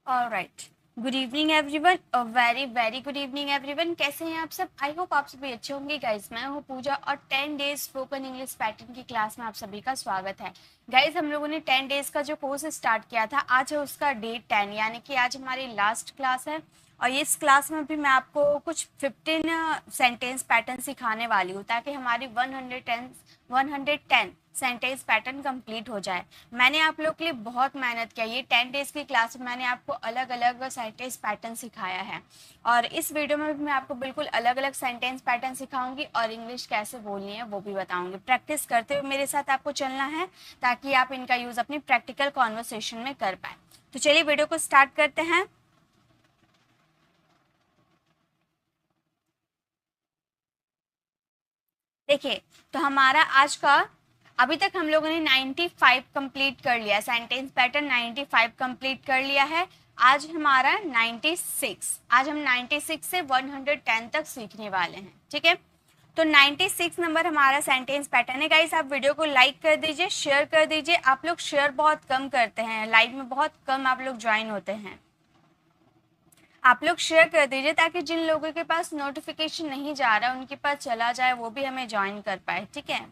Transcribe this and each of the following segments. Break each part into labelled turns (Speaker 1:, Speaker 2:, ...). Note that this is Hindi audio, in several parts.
Speaker 1: Alright, good evening everyone, a very very good evening everyone. कैसे हैं आप सब? आई होप आप सभी अच्छे होंगे। गाइस मैं हूँ पूजा और 10 डेज स्पोकन इंग्लिश पैटर्न की क्लास में आप सभी का स्वागत है। गाइस हम लोगों ने 10 डेज का जो कोर्स स्टार्ट किया था, आज है उसका डे 10, यानी कि आज हमारी लास्ट क्लास है। और इस क्लास में भी मैं आपको कुछ 15 सेंटेंस पैटर्न सिखाने वाली हूँ ताकि हमारी 110 सेंटेंस पैटर्न कंप्लीट हो जाए। मैंने आप लोग के लिए बहुत मेहनत किया। ये 10 डेज की क्लास में मैंने आपको अलग अलग सेंटेंस पैटर्न सिखाया है और इस वीडियो में भी मैं आपको बिल्कुल अलग अलग सेंटेंस पैटर्न सिखाऊंगी और इंग्लिश कैसे बोलनी है वो भी बताऊंगी। प्रैक्टिस करते हुए मेरे साथ आपको चलना है ताकि आप इनका यूज़ अपनी प्रैक्टिकल कॉन्वर्सेशन में कर पाए। तो चलिए वीडियो को स्टार्ट करते हैं। देखिए, तो हमारा आज का अभी तक हम लोगों ने 95 कंप्लीट कर लिया, सेंटेंस पैटर्न 95 कंप्लीट कर लिया है। आज हमारा 96, आज हम 96 से 110 तक सीखने वाले हैं। ठीक है, तो 96 नंबर हमारा सेंटेंस पैटर्न है। गाइस आप वीडियो को लाइक कर दीजिए, शेयर कर दीजिए। आप लोग शेयर बहुत कम करते हैं, लाइव में बहुत कम आप लोग ज्वाइन होते हैं। आप लोग शेयर कर दीजिए ताकि जिन लोगों के पास नोटिफिकेशन नहीं जा रहा उनके पास चला जाए, वो भी हमें ज्वाइन कर पाए। ठीक है,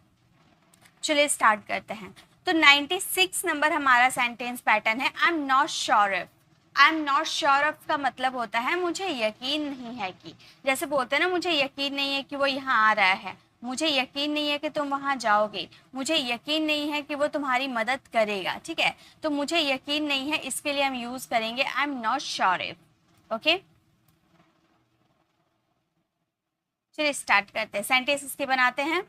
Speaker 1: चलिए स्टार्ट करते हैं। तो 96 नंबर हमारा सेंटेंस पैटर्न है, आई am not sure if. I am not sure if का मतलब होता है मुझे यकीन नहीं है कि, जैसे बोलते हैं ना, मुझे यकीन नहीं है कि वो यहाँ आ रहा है, मुझे यकीन नहीं है कि तुम वहाँ जाओगे, मुझे यकीन नहीं है कि वो तुम्हारी मदद करेगा। ठीक है, तो मुझे यकीन नहीं है, इसके लिए हम यूज करेंगे आई am not sure if. Okay, चलिए स्टार्ट करते हैं। सेंटेंस इसके बनाते हैं।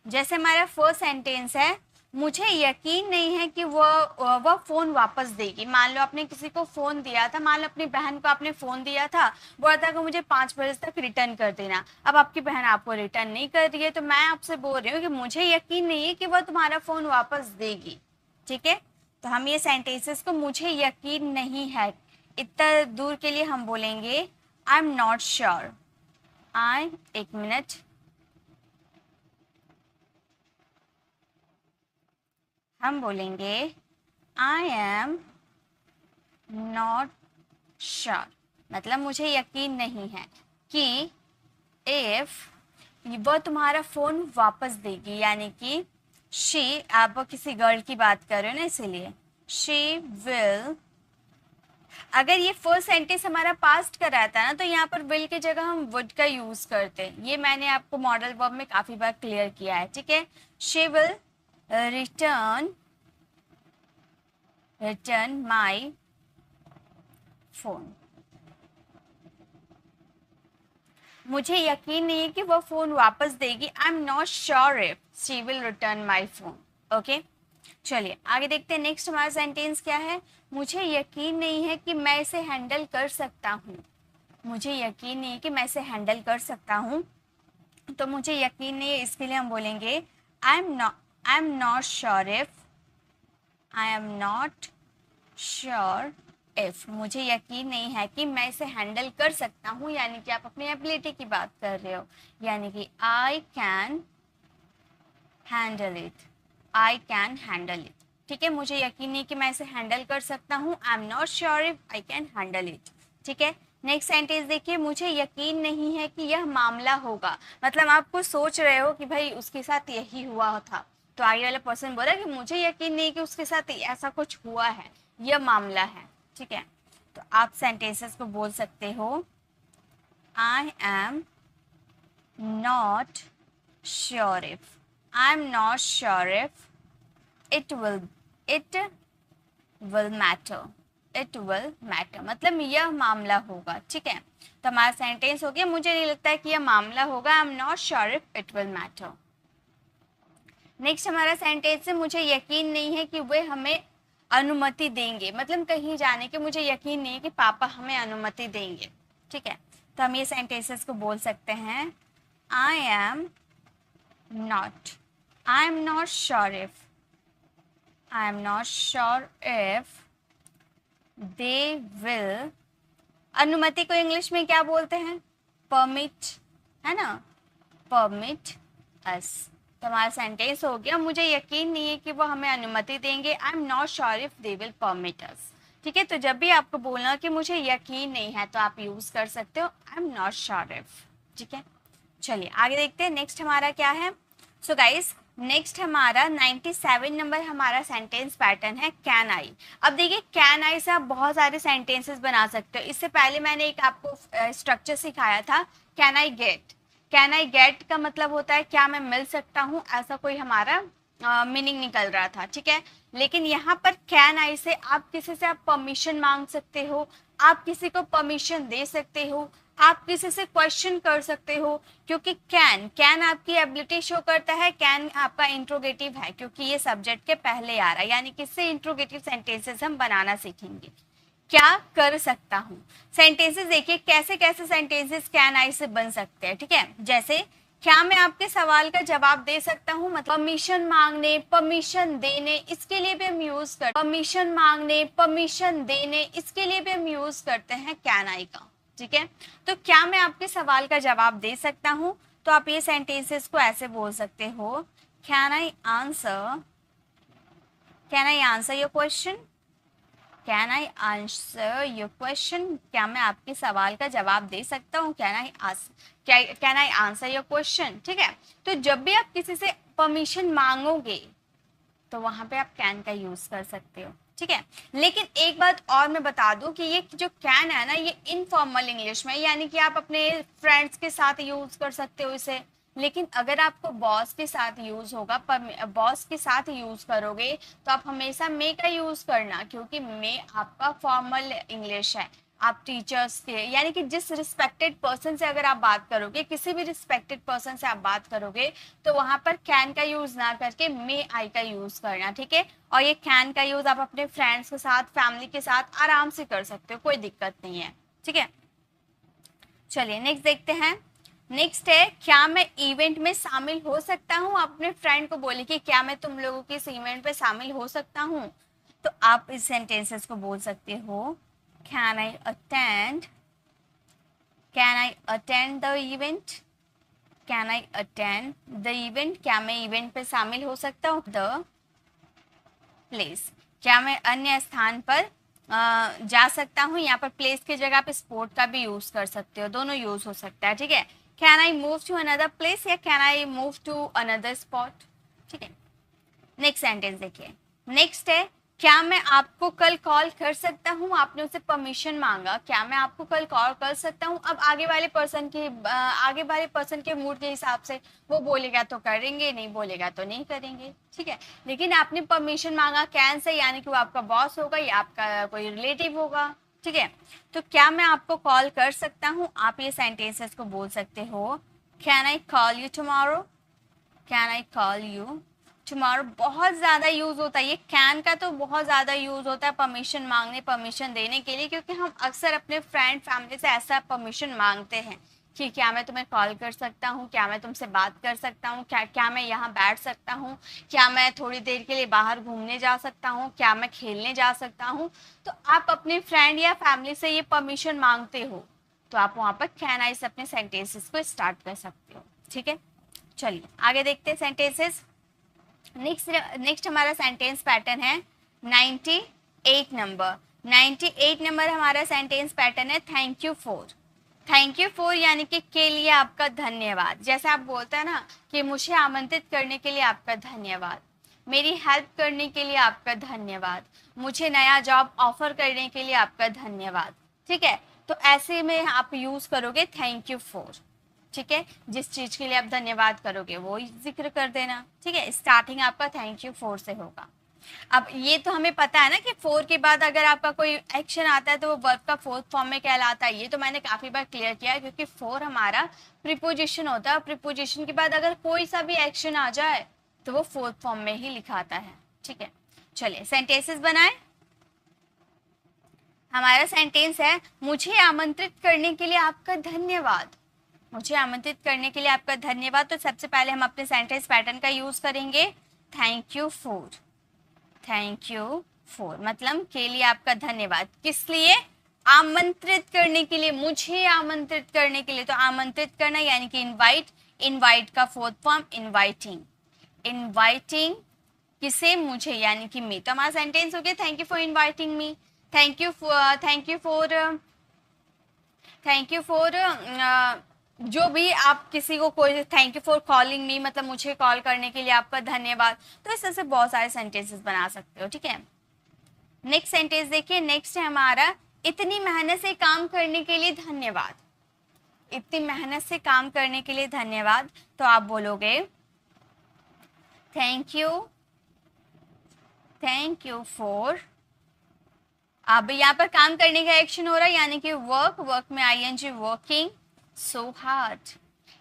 Speaker 1: जैसे हमारा फर्स्ट सेंटेंस है, मुझे यकीन नहीं है कि वो फ़ोन वापस देगी। मान लो आपने किसी को फ़ोन दिया था, मान लो अपनी बहन को आपने फ़ोन दिया था, बोला था कि मुझे 5 बजे तक रिटर्न कर देना। अब आपकी बहन आपको रिटर्न नहीं कर रही है, तो मैं आपसे बोल रही हूँ कि मुझे यकीन नहीं है कि वो तुम्हारा फ़ोन वापस देगी। ठीक है, तो हम ये सेंटेंसेस को मुझे यकीन नहीं है इतना दूर के लिए हम बोलेंगे आई एम नॉट श्योर। एक मिनट, हम बोलेंगे आई एम नॉट श्योर, मतलब मुझे यकीन नहीं है कि इफ वो तुम्हारा फोन वापस देगी, यानी कि शी, आप किसी गर्ल की बात कर रहे हो ना, इसीलिए शी विल। अगर ये फर्स्ट सेंटेंस हमारा पास्ट का रहता है ना, तो यहाँ पर विल की जगह हम वुड का यूज करते हैं। ये मैंने आपको मॉडल वर्ब में काफी बार क्लियर किया है। ठीक है, she will return my phone. मुझे यकीन नहीं है कि वो फोन वापस देगी। आई am not sure if she will return my phone. Okay, चलिए आगे देखते हैं। नेक्स्ट हमारा सेंटेंस क्या है, मुझे यकीन नहीं है कि मैं इसे हैंडल कर सकता हूँ। मुझे यकीन नहीं है कि मैं इसे हैंडल कर सकता हूँ, तो मुझे यकीन नहीं है, इसके लिए हम बोलेंगे आई am not sure if, I am not sure if. मुझे यकीन नहीं है कि मैं इसे हैंडल कर सकता हूँ, यानी कि आप अपनी एबिलिटी की बात कर रहे हो, यानी कि I can handle it, I can handle it. ठीक है, मुझे यकीन नहीं कि मैं इसे हैंडल कर सकता हूँ, आई am not sure if I can handle it. ठीक है, नेक्स्ट सेंटेंस देखिए, मुझे यकीन नहीं है कि यह मामला होगा। मतलब आप कुछ सोच रहे हो कि भाई उसके साथ यही हुआ था, तो आगे वाला पर्सन बोला कि मुझे यकीन नहीं कि उसके साथ ऐसा कुछ हुआ है, यह मामला है। ठीक है, तो आप सेंटेंसेस को बोल सकते हो आई am not sure if, I am not sure if it will matter, it will matter, मतलब यह मामला होगा। ठीक है, तो हमारा सेंटेंस हो गया, मुझे नहीं लगता है कि यह मामला होगा, आई am not sure if it will matter. Next हमारा सेंटेंस है, मुझे यकीन नहीं है कि वे हमें अनुमति देंगे। मतलब कहीं जाने के मुझे यकीन नहीं है कि पापा हमें अनुमति देंगे। ठीक है, तो हम ये सेंटेंसेस को बोल सकते हैं आई am not sure if, I am not sure if they will। अनुमति को इंग्लिश में क्या बोलते हैं? परमिट, है ना, परमिट अस। तो हमारा सेंटेंस हो गया, मुझे यकीन नहीं है कि वो हमें अनुमति देंगे, I am not sure if they will permit us. ठीक है, तो जब भी आपको बोलना कि मुझे यकीन नहीं है तो आप यूज कर सकते हो आई एम नॉट श्योर इफ। ठीक है, चलिए आगे देखते हैं नेक्स्ट हमारा क्या है। सो गाइस नेक्स्ट हमारा 97 नंबर हमारा सेंटेंस पैटर्न है कैन आई। अब देखिए कैन आई से आप बहुत सारे सेंटेंसेस बना सकते हो। इससे पहले मैंने एक आपको स्ट्रक्चर सिखाया था can I get. Can I get का मतलब होता है क्या मैं मिल सकता हूँ, ऐसा कोई हमारा मीनिंग निकल रहा था। ठीक है, लेकिन यहाँ पर कैन आई से आप किसी से आप परमिशन मांग सकते हो, आप किसी को परमिशन दे सकते हो, आप किसी से क्वेश्चन कर सकते हो, क्योंकि कैन कैन आपकी एबिलिटी शो करता है। कैन आपका इंट्रोगेटिव है क्योंकि ये सब्जेक्ट के पहले आ रहा है, यानी किससे इंट्रोगेटिव सेंटेंसेस हम बनाना सीखेंगे। क्या कर सकता हूँ, सेंटेंसेस देखिए कैसे कैसे सेंटेंसेस कैन आई से बन सकते हैं। ठीक है, जैसे क्या मैं आपके सवाल का जवाब दे सकता हूँ, मतलब परमिशन मांगने परमिशन देने इसके लिए भी हम यूज करते हैं। परमिशन मांगने परमिशन देने इसके लिए भी हम यूज करते हैं कैन आई का। ठीक है, तो क्या मैं आपके सवाल का जवाब दे सकता हूँ, तो आप ये सेंटेंसेस को ऐसे बोल सकते हो can I answer, can I answer your question, can I answer your question, क्या मैं आपके सवाल का जवाब दे सकता हूँ, can I answer your question. ठीक है, तो जब भी आप किसी से परमिशन मांगोगे तो वहां पे आप कैन का यूज कर सकते हो। ठीक है, लेकिन एक बात और मैं बता दूं कि ये जो कैन है ना ये इनफॉर्मल इंग्लिश में, यानी कि आप अपने फ्रेंड्स के साथ यूज कर सकते हो इसे। लेकिन अगर आपको बॉस के साथ यूज होगा, बॉस के साथ यूज करोगे तो आप हमेशा मे का यूज करना, क्योंकि मे आपका फॉर्मल इंग्लिश है। आप टीचर्स के यानी कि जिस रिस्पेक्टेड पर्सन से अगर आप बात करोगे, किसी भी रिस्पेक्टेड पर्सन से आप बात करोगे तो वहां पर कैन का यूज ना करके मे आई का यूज करना। ठीक है, और ये कैन का यूज आप अपने फ्रेंड्स के साथ फैमिली के साथ आराम से कर सकते हो, कोई दिक्कत नहीं है। ठीक है, चलिए नेक्स्ट देखते हैं। नेक्स्ट है क्या मैं इवेंट में शामिल हो सकता हूँ। आप अपने फ्रेंड को बोले कि क्या मैं तुम लोगों के इस इवेंट में शामिल हो सकता हूँ, तो आप इस सेंटेंसेस को बोल सकते हो can I attend, can I attend the event, can I attend the event, क्या मैं इवेंट पे शामिल हो सकता हूँ। द प्लेस, क्या मैं अन्य स्थान पर जा सकता हूँ। यहाँ पर प्लेस की जगह पे स्पोर्ट का भी यूज कर सकते हो, दोनों यूज हो सकता है। ठीक है, can I move to another place या can I move to another spot. ठीक है, नेक्स्ट सेंटेंस देखिए। नेक्स्ट है क्या मैं आपको कल कॉल कर सकता हूँ। आपने उसे परमिशन मांगा, क्या मैं आपको कल कॉल कर सकता हूँ। अब आगे वाले पर्सन के मूड के हिसाब से वो बोलेगा तो करेंगे, नहीं बोलेगा तो नहीं करेंगे। ठीक है, लेकिन आपने परमिशन मांगा कैन से, यानी कि वो आपका बॉस होगा या आपका कोई रिलेटिव होगा। ठीक है, तो क्या मैं आपको कॉल कर सकता हूँ, आप ये सेंटेंसेस को बोल सकते हो can I call you tomorrow, can I call you tomorrow. बहुत ज़्यादा यूज़ होता है ये कैन का, तो बहुत ज़्यादा यूज़ होता है परमिशन मांगने परमिशन देने के लिए, क्योंकि हम अक्सर अपने फ्रेंड फैमिली से ऐसा परमिशन मांगते हैं कि क्या मैं तुम्हें कॉल कर सकता हूँ, क्या मैं तुमसे बात कर सकता हूँ, क्या मैं यहाँ बैठ सकता हूँ, क्या मैं थोड़ी देर के लिए बाहर घूमने जा सकता हूँ, क्या मैं खेलने जा सकता हूँ। तो आप अपने फ्रेंड या फैमिली से ये परमिशन मांगते हो, तो आप वहाँ पर कैन आई से अपने सेंटेंसेस को स्टार्ट कर सकते हो। ठीक है, चलिए आगे देखते हैं सेंटेंसेस। नेक्स्ट हमारा सेंटेंस पैटर्न है 98 नंबर। 98 नंबर हमारा सेंटेंस पैटर्न है thank you for. Thank you for यानी कि के लिए आपका धन्यवाद। जैसे आप बोलते हैं ना कि मुझे आमंत्रित करने के लिए आपका धन्यवाद, मेरी हेल्प करने के लिए आपका धन्यवाद, मुझे नया जॉब ऑफर करने के लिए आपका धन्यवाद। ठीक है, तो ऐसे में आप यूज करोगे थैंक यू फॉर। ठीक है, जिस चीज के लिए आप धन्यवाद करोगे वो जिक्र कर देना। ठीक है, स्टार्टिंग आपका थैंक यू फॉर से होगा। अब ये तो हमें पता है ना कि फोर के बाद अगर आपका कोई एक्शन आता है तो वो वर्ब का फोर्थ फॉर्म में कहलाता है। ये तो मैंने काफी बार क्लियर किया है, क्योंकि फोर हमारा प्रीपोजिशन होता है। प्रीपोजिशन के बाद अगर कोई सा भी एक्शन आ जाए तो वो फोर्थ फॉर्म में ही लिखाता है। ठीक है, चलिए सेंटेंसेस बनाए। हमारा सेंटेंस है मुझे आमंत्रित करने के लिए आपका धन्यवाद। मुझे आमंत्रित करने के लिए आपका धन्यवाद। तो सबसे पहले हम अपने सेंटेंस पैटर्न का यूज करेंगे thank you for. Thank you for मतलब के लिए आपका धन्यवाद, किस लिए, आमंत्रित करने के लिए, मुझे आमंत्रित करने के लिए। तो आमंत्रित करना यानी कि इनवाइट, इनवाइट का फोर्थ फॉर्म इनवाइटिंग, इनवाइटिंग किसे, मुझे यानी कि मी। तो हमारा सेंटेंस हो गया thank you for inviting me. Thank you for जो भी आप किसी को कोई thank you for calling me, मतलब मुझे कॉल करने के लिए आपका धन्यवाद। तो इस तरह से बहुत सारे सेंटेंसेस बना सकते हो, ठीक है। नेक्स्ट सेंटेंस देखिए, नेक्स्ट है हमारा इतनी मेहनत से काम करने के लिए धन्यवाद। इतनी मेहनत से काम करने के लिए धन्यवाद। तो आप बोलोगे थैंक यू फॉर, अब यहाँ पर काम करने का एक्शन हो रहा है यानी कि वर्क में आईएनजी, वर्किंग सो हार्ड,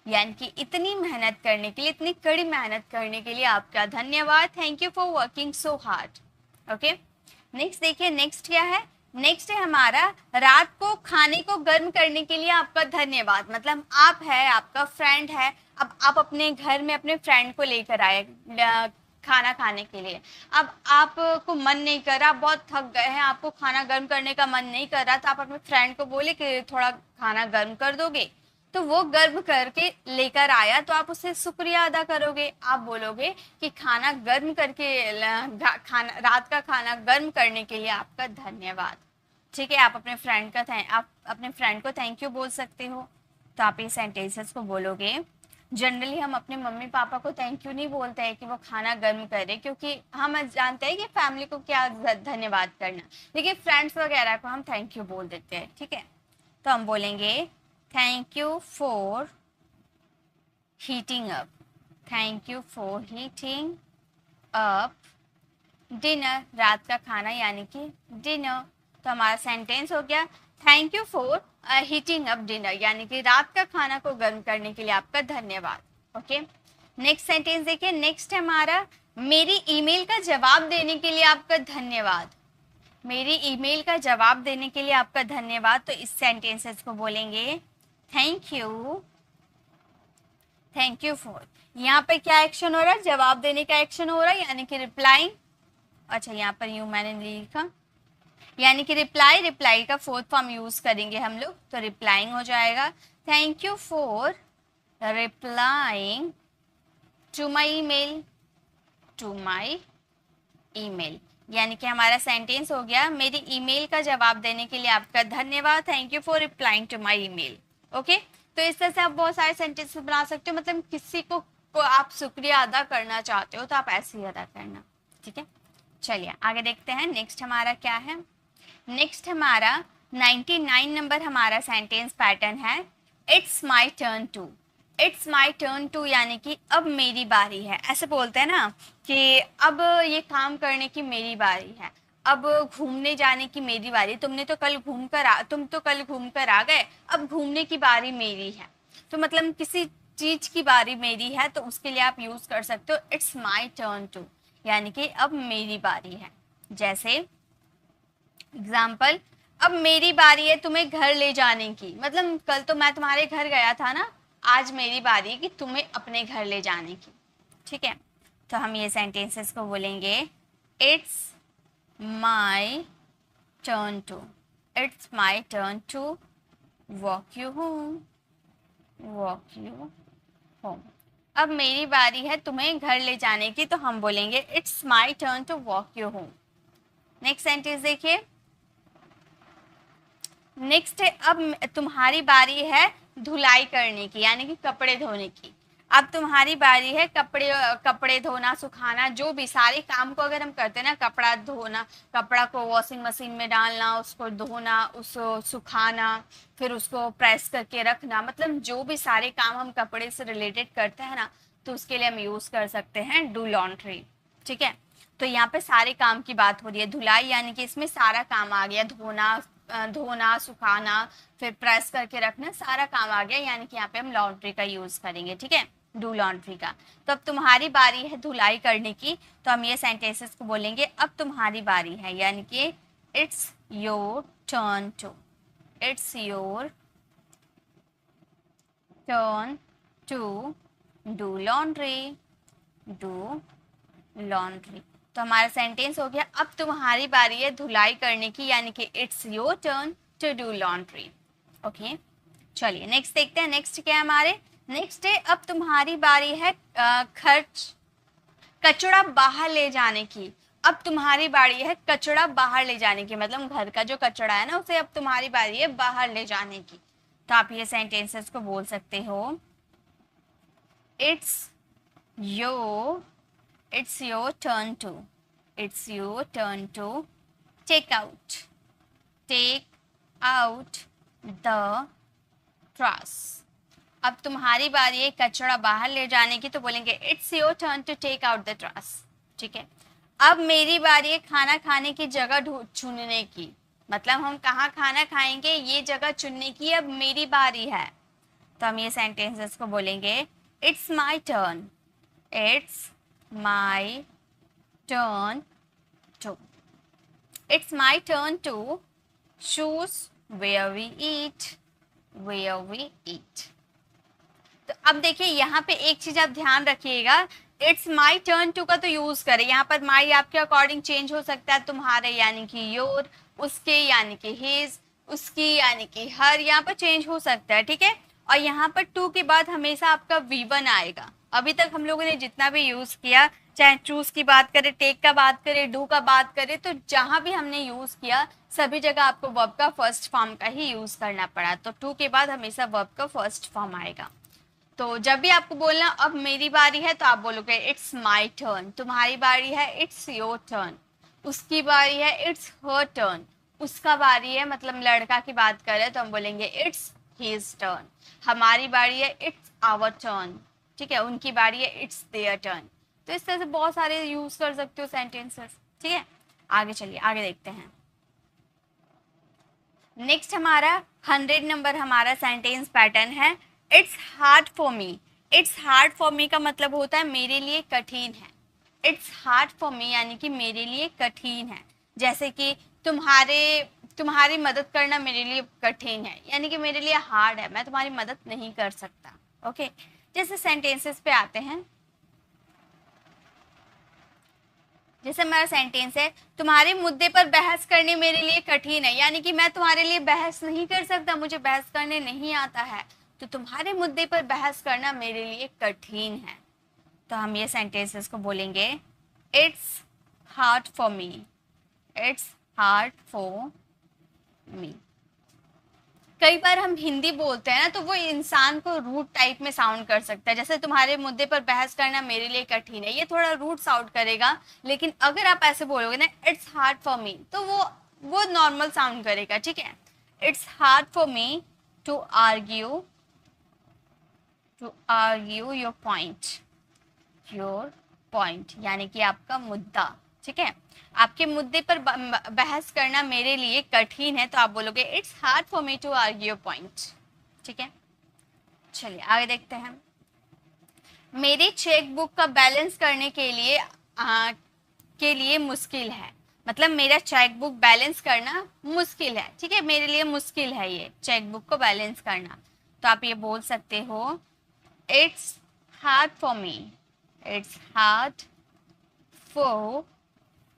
Speaker 1: यानी कि इतनी मेहनत करने के लिए, इतनी कड़ी मेहनत करने के लिए आपका धन्यवाद। Thank you for working so hard. Okay, next देखिए, नेक्स्ट क्या है, नेक्स्ट है हमारा रात को खाने को गर्म करने के लिए आपका धन्यवाद। मतलब आप है, आपका फ्रेंड है, अब आप अपने घर में अपने फ्रेंड को लेकर आए खाना खाने के लिए। अब आपको मन नहीं कर रहा, बहुत थक गए हैं, आपको खाना गर्म करने का मन नहीं कर रहा, तो आप अपने फ्रेंड को बोले कि थोड़ा खाना गर्म कर दोगे, तो वो गर्म करके लेकर आया, तो आप उससे शुक्रिया अदा करोगे। आप बोलोगे कि खाना गर्म करके खाना, रात का खाना गर्म करने के लिए आपका धन्यवाद। ठीक है, आप अपने फ्रेंड को थैंक यू बोल सकते हो। तो आप ये सेंटेंसेस को बोलोगे। जनरली हम अपने मम्मी पापा को थैंक यू नहीं बोलते हैं कि वो खाना गर्म करे, क्योंकि हम जानते हैं कि फैमिली को क्या धन्यवाद करना, लेकिन फ्रेंड्स वगैरह को हम थैंक यू बोल देते हैं। ठीक है, तो हम बोलेंगे thank you for heating up, thank you for heating up dinner, रात का खाना यानी कि डिनर। तो हमारा सेंटेंस हो गया thank you for heating up dinner, यानी कि रात का खाना को गर्म करने के लिए आपका धन्यवाद। ओके, नेक्स्ट सेंटेंस देखिए, नेक्स्ट है हमारा मेरी ईमेल का जवाब देने के लिए आपका धन्यवाद। मेरी ईमेल का जवाब देने के लिए आपका धन्यवाद। तो इस सेंटेंसेस को बोलेंगे थैंक यू फॉर, यहाँ पे क्या एक्शन हो रहा है, जवाब देने का एक्शन हो रहा है यानी कि रिप्लाइंग। अच्छा, यहाँ पर यू मैंने लिखा, यानी कि रिप्लाई का फोर्थ फॉर्म यूज करेंगे हम लोग, तो रिप्लाइंग हो जाएगा। Thank you for replying to my email, यानी कि हमारा सेंटेंस हो गया मेरी ईमेल का जवाब देने के लिए आपका धन्यवाद, thank you for replying to my email. Okay, तो इस तरह से आप बहुत सारे सेंटेंसेस बना सकते हो, मतलब किसी को आप शुक्रिया अदा करना चाहते हो तो आप ऐसे ही अदा करना। ठीक है, चलिए आगे देखते हैं। नेक्स्ट हमारा क्या है, नेक्स्ट हमारा 99 नंबर हमारा सेंटेंस पैटर्न है it's my turn to. It's my turn to यानी कि अब मेरी बारी है, ऐसे बोलते हैं ना कि अब ये काम करने की मेरी बारी है, अब घूमने जाने की मेरी बारी। तुम तो कल घूम कर आ गए, अब घूमने की बारी मेरी है। तो मतलब किसी चीज की बारी मेरी है, तो उसके लिए आप यूज कर सकते हो इट्स माई टर्न टू, यानी कि अब मेरी बारी है। जैसे एग्जाम्पल, अब मेरी बारी है तुम्हें घर ले जाने की, मतलब कल तो मैं तुम्हारे घर गया था ना, आज मेरी बारी है कि तुम्हें अपने घर ले जाने की। ठीक है, तो हम ये सेंटेंसेस को बोलेंगे it's my turn to, it's my turn to walk you home. अब मेरी बारी है तुम्हें घर ले जाने की, तो हम बोलेंगे it's my turn to walk you home. Next sentence देखिए, नेक्स्ट अब तुम्हारी बारी है धुलाई करने की, यानी कि कपड़े धोने की। अब तुम्हारी बारी है कपड़े धोना, सुखाना, जो भी सारे काम को अगर हम करते हैं ना, कपड़ा धोना, कपड़ा को वॉशिंग मशीन में डालना, उसको धोना, उसको सुखाना, फिर उसको प्रेस करके रखना, मतलब जो भी सारे काम हम कपड़े से रिलेटेड करते हैं ना, तो उसके लिए हम यूज कर सकते हैं डू लॉन्ड्री। ठीक है, तो यहाँ पे सारे काम की बात हो रही है, धुलाई यानी कि इसमें सारा काम आ गया, धोना, सुखाना, फिर प्रेस करके रखना, सारा काम आ गया, यानी कि यहाँ पे हम लॉन्ड्री का यूज करेंगे। ठीक है, डू लॉन्ड्री का। तो अब तुम्हारी बारी है धुलाई करने की, तो हम ये सेंटेंसेस को बोलेंगे अब तुम्हारी बारी है, यानी कि it's your turn to, it's your turn to do laundry, do laundry. तो हमारा सेंटेंस हो गया अब तुम्हारी बारी है धुलाई करने की, यानी कि it's your turn to do laundry. Okay, चलिए नेक्स्ट देखते हैं। नेक्स्ट क्या है हमारे, नेक्स्ट है अब तुम्हारी बारी है कचरा बाहर ले जाने की। अब तुम्हारी बारी है कचरा बाहर ले जाने की, मतलब घर का जो कचरा है ना उसे अब तुम्हारी बारी है बाहर ले जाने की। तो आप ये सेंटेंसेस को बोल सकते हो, it's your turn to, it's your turn to take out the trash. अब तुम्हारी बारी है कचरा बाहर ले जाने की, तो बोलेंगे it's your turn to take out the trash. ठीक है, अब मेरी बारी है खाना खाने की जगह चुनने की, मतलब हम कहाँ खाना खाएंगे ये जगह चुनने की अब मेरी बारी है। तो हम ये सेंटेंसेस को बोलेंगे, it's my turn, it's my turn to, it's my turn to choose where we eat. तो अब देखिए यहाँ पे एक चीज आप ध्यान रखिएगा, इट्स माई टर्न टू का तो यूज करें, यहाँ पर माई आपके अकॉर्डिंग चेंज हो सकता है, तुम्हारे यानी कि योर, उसके यानी कि हिज, उसकी यानी कि हर, यहाँ पर चेंज हो सकता है। ठीक है, और यहाँ पर टू के बाद हमेशा आपका V1 आएगा। अभी तक हम लोगों ने जितना भी यूज किया, चाहे चूज की बात करें, टेक का बात करें, डू का बात करें, तो जहां भी हमने यूज किया सभी जगह आपको वर्ब का फर्स्ट फॉर्म का ही यूज करना पड़ा। तो टू के बाद हमेशा वर्ब का फर्स्ट फॉर्म आएगा। तो जब भी आपको बोलना अब मेरी बारी है तो आप बोलोगे इट्स माई टर्न, तुम्हारी बारी है इट्स योर टर्न, उसकी बारी है इट्स हर टर्न, उसका बारी है मतलब लड़का की बात करें तो हम बोलेंगे इट्स हिज टर्न, हमारी बारी है इट्स आवर टर्न। ठीक है, उनकी बारी है इट्स देयर टर्न। तो इस तरह से बहुत सारे यूज कर सकते हो सेंटेंसेस। ठीक है, आगे चलिए आगे देखते हैं। नेक्स्ट हमारा 100 नंबर हमारा सेंटेंस पैटर्न है, it's hard for me. It's hard for मी का मतलब होता है मेरे लिए कठिन है। इट्स हार्ड फॉर मी यानी कि मेरे लिए कठिन है। जैसे कि तुम्हारी मदद करना मेरे लिए कठिन है, यानी कि मेरे लिए हार्ड है, मैं तुम्हारी मदद नहीं कर सकता। ओके, जैसे सेंटेंसेस पे आते हैं, जैसे हमारा सेंटेंस है, तुम्हारे मुद्दे पर बहस करने मेरे लिए कठिन है, यानी कि मैं तुम्हारे लिए बहस नहीं कर सकता, मुझे बहस करने नहीं आता है, तो तुम्हारे मुद्दे पर बहस करना मेरे लिए कठिन है। तो हम ये सेंटेंसेस को बोलेंगे, it's hard for me, it's hard for मी। कई बार हम हिंदी बोलते हैं ना तो वो इंसान को रूड टाइप में साउंड कर सकता है, जैसे तुम्हारे मुद्दे पर बहस करना मेरे लिए कठिन है, ये थोड़ा रूड साउंड करेगा। लेकिन अगर आप ऐसे बोलोगे ना इट्स हार्ड फॉर मी, तो वो नॉर्मल साउंड करेगा। ठीक है, it's hard for me to argue your point, यानी कि आपका मुद्दा। ठीक है, आपके मुद्दे पर बहस करना मेरे लिए कठिन है, तो आप बोलोगे it's hard for me to argue your point. ठीक है, चलिए आगे देखते हैं। मेरी चेकबुक का बैलेंस करने के लिए मुश्किल है, मतलब मेरा चेकबुक बैलेंस करना मुश्किल है। ठीक है, मेरे लिए मुश्किल है ये चेकबुक को बैलेंस करना, तो आप ये बोल सकते हो it's hard for me, it's hard for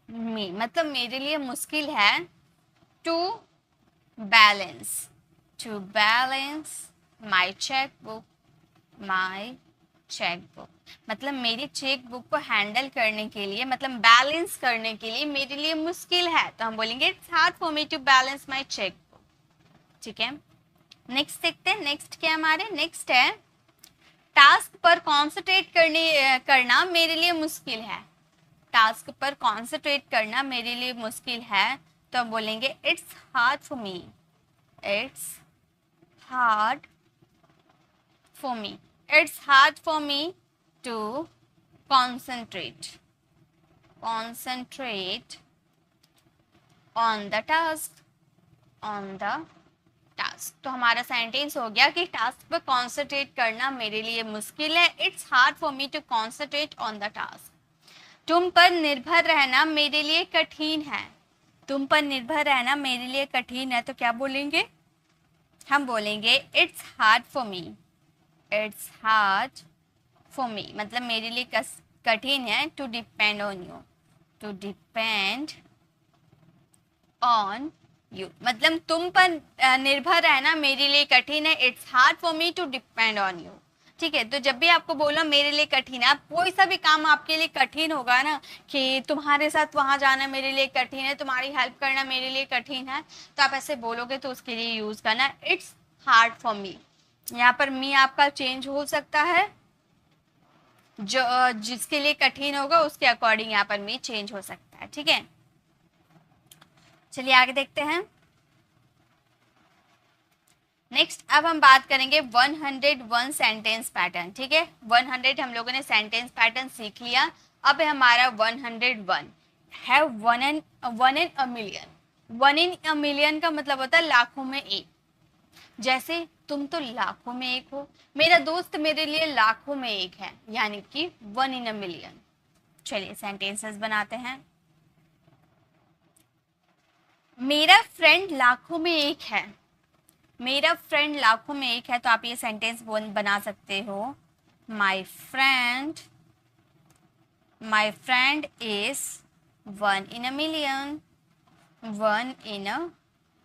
Speaker 1: me, मतलब मेरे लिए मुश्किल है टू बैलेंस माई चेकबुक, मतलब मेरी चेकबुक को हैंडल करने के लिए, मतलब बैलेंस करने के लिए मेरे लिए मुश्किल है, तो हम बोलेंगे it's hard for me to balance my chequebook. ठीक है, नेक्स्ट देखते हैं। नेक्स्ट क्या हमारे, नेक्स्ट है टास्क पर कॉन्सेंट्रेट करना मेरे लिए मुश्किल है, टास्क पर कॉन्सेंट्रेट करना मेरे लिए मुश्किल है, तो हम बोलेंगे it's hard for me, it's hard for me, it's hard for me to concentrate on the task, तो हमारा सेंटेंस हो गया कि टास्क पर कॉन्सेंट्रेट करना मेरे लिए मुश्किल है, it's hard for me to concentrate on the task. तुम पर निर्भर रहना मेरे लिए कठिन है, तुम पर निर्भर रहना मेरे लिए कठिन है, तो क्या बोलेंगे, हम बोलेंगे it's hard for me, it's hard for me, मतलब मेरे लिए कठिन है to depend on you, to depend on you, मतलब तुम पर निर्भर रहना मेरे लिए कठिन है, it's hard for me to depend on you. ठीक है, तो जब भी आपको बोलो मेरे लिए कठिन है, आप कोई सा भी काम आपके लिए कठिन होगा ना, कि तुम्हारे साथ वहां जाना मेरे लिए कठिन है, तुम्हारी हेल्प करना मेरे लिए कठिन है, तो आप ऐसे बोलोगे तो उसके लिए यूज करना इट्स हार्ड फॉर मी। यहाँ पर मी आपका चेंज हो सकता है, जो जिसके लिए कठिन होगा उसके अकॉर्डिंग यहाँ पर मी चेंज हो सकता है। ठीक है, चलिए आगे देखते हैं। नेक्स्ट अब हम बात करेंगे 101 सेंटेंस पैटर्न। ठीक है, 100 हम लोगों ने सेंटेंस पैटर्न सीख लिया, अब है हमारा 101 है one in a million. One in a million का मतलब होता है लाखों में एक। जैसे तुम तो लाखों में एक हो, मेरा दोस्त मेरे लिए लाखों में एक है, यानी कि वन इन अ मिलियन। चलिए सेंटेंसेस बनाते हैं। मेरा फ्रेंड लाखों में एक है, मेरा फ्रेंड लाखों में एक है, तो आप ये सेंटेंस बना सकते हो, my friend is one in a million, one in a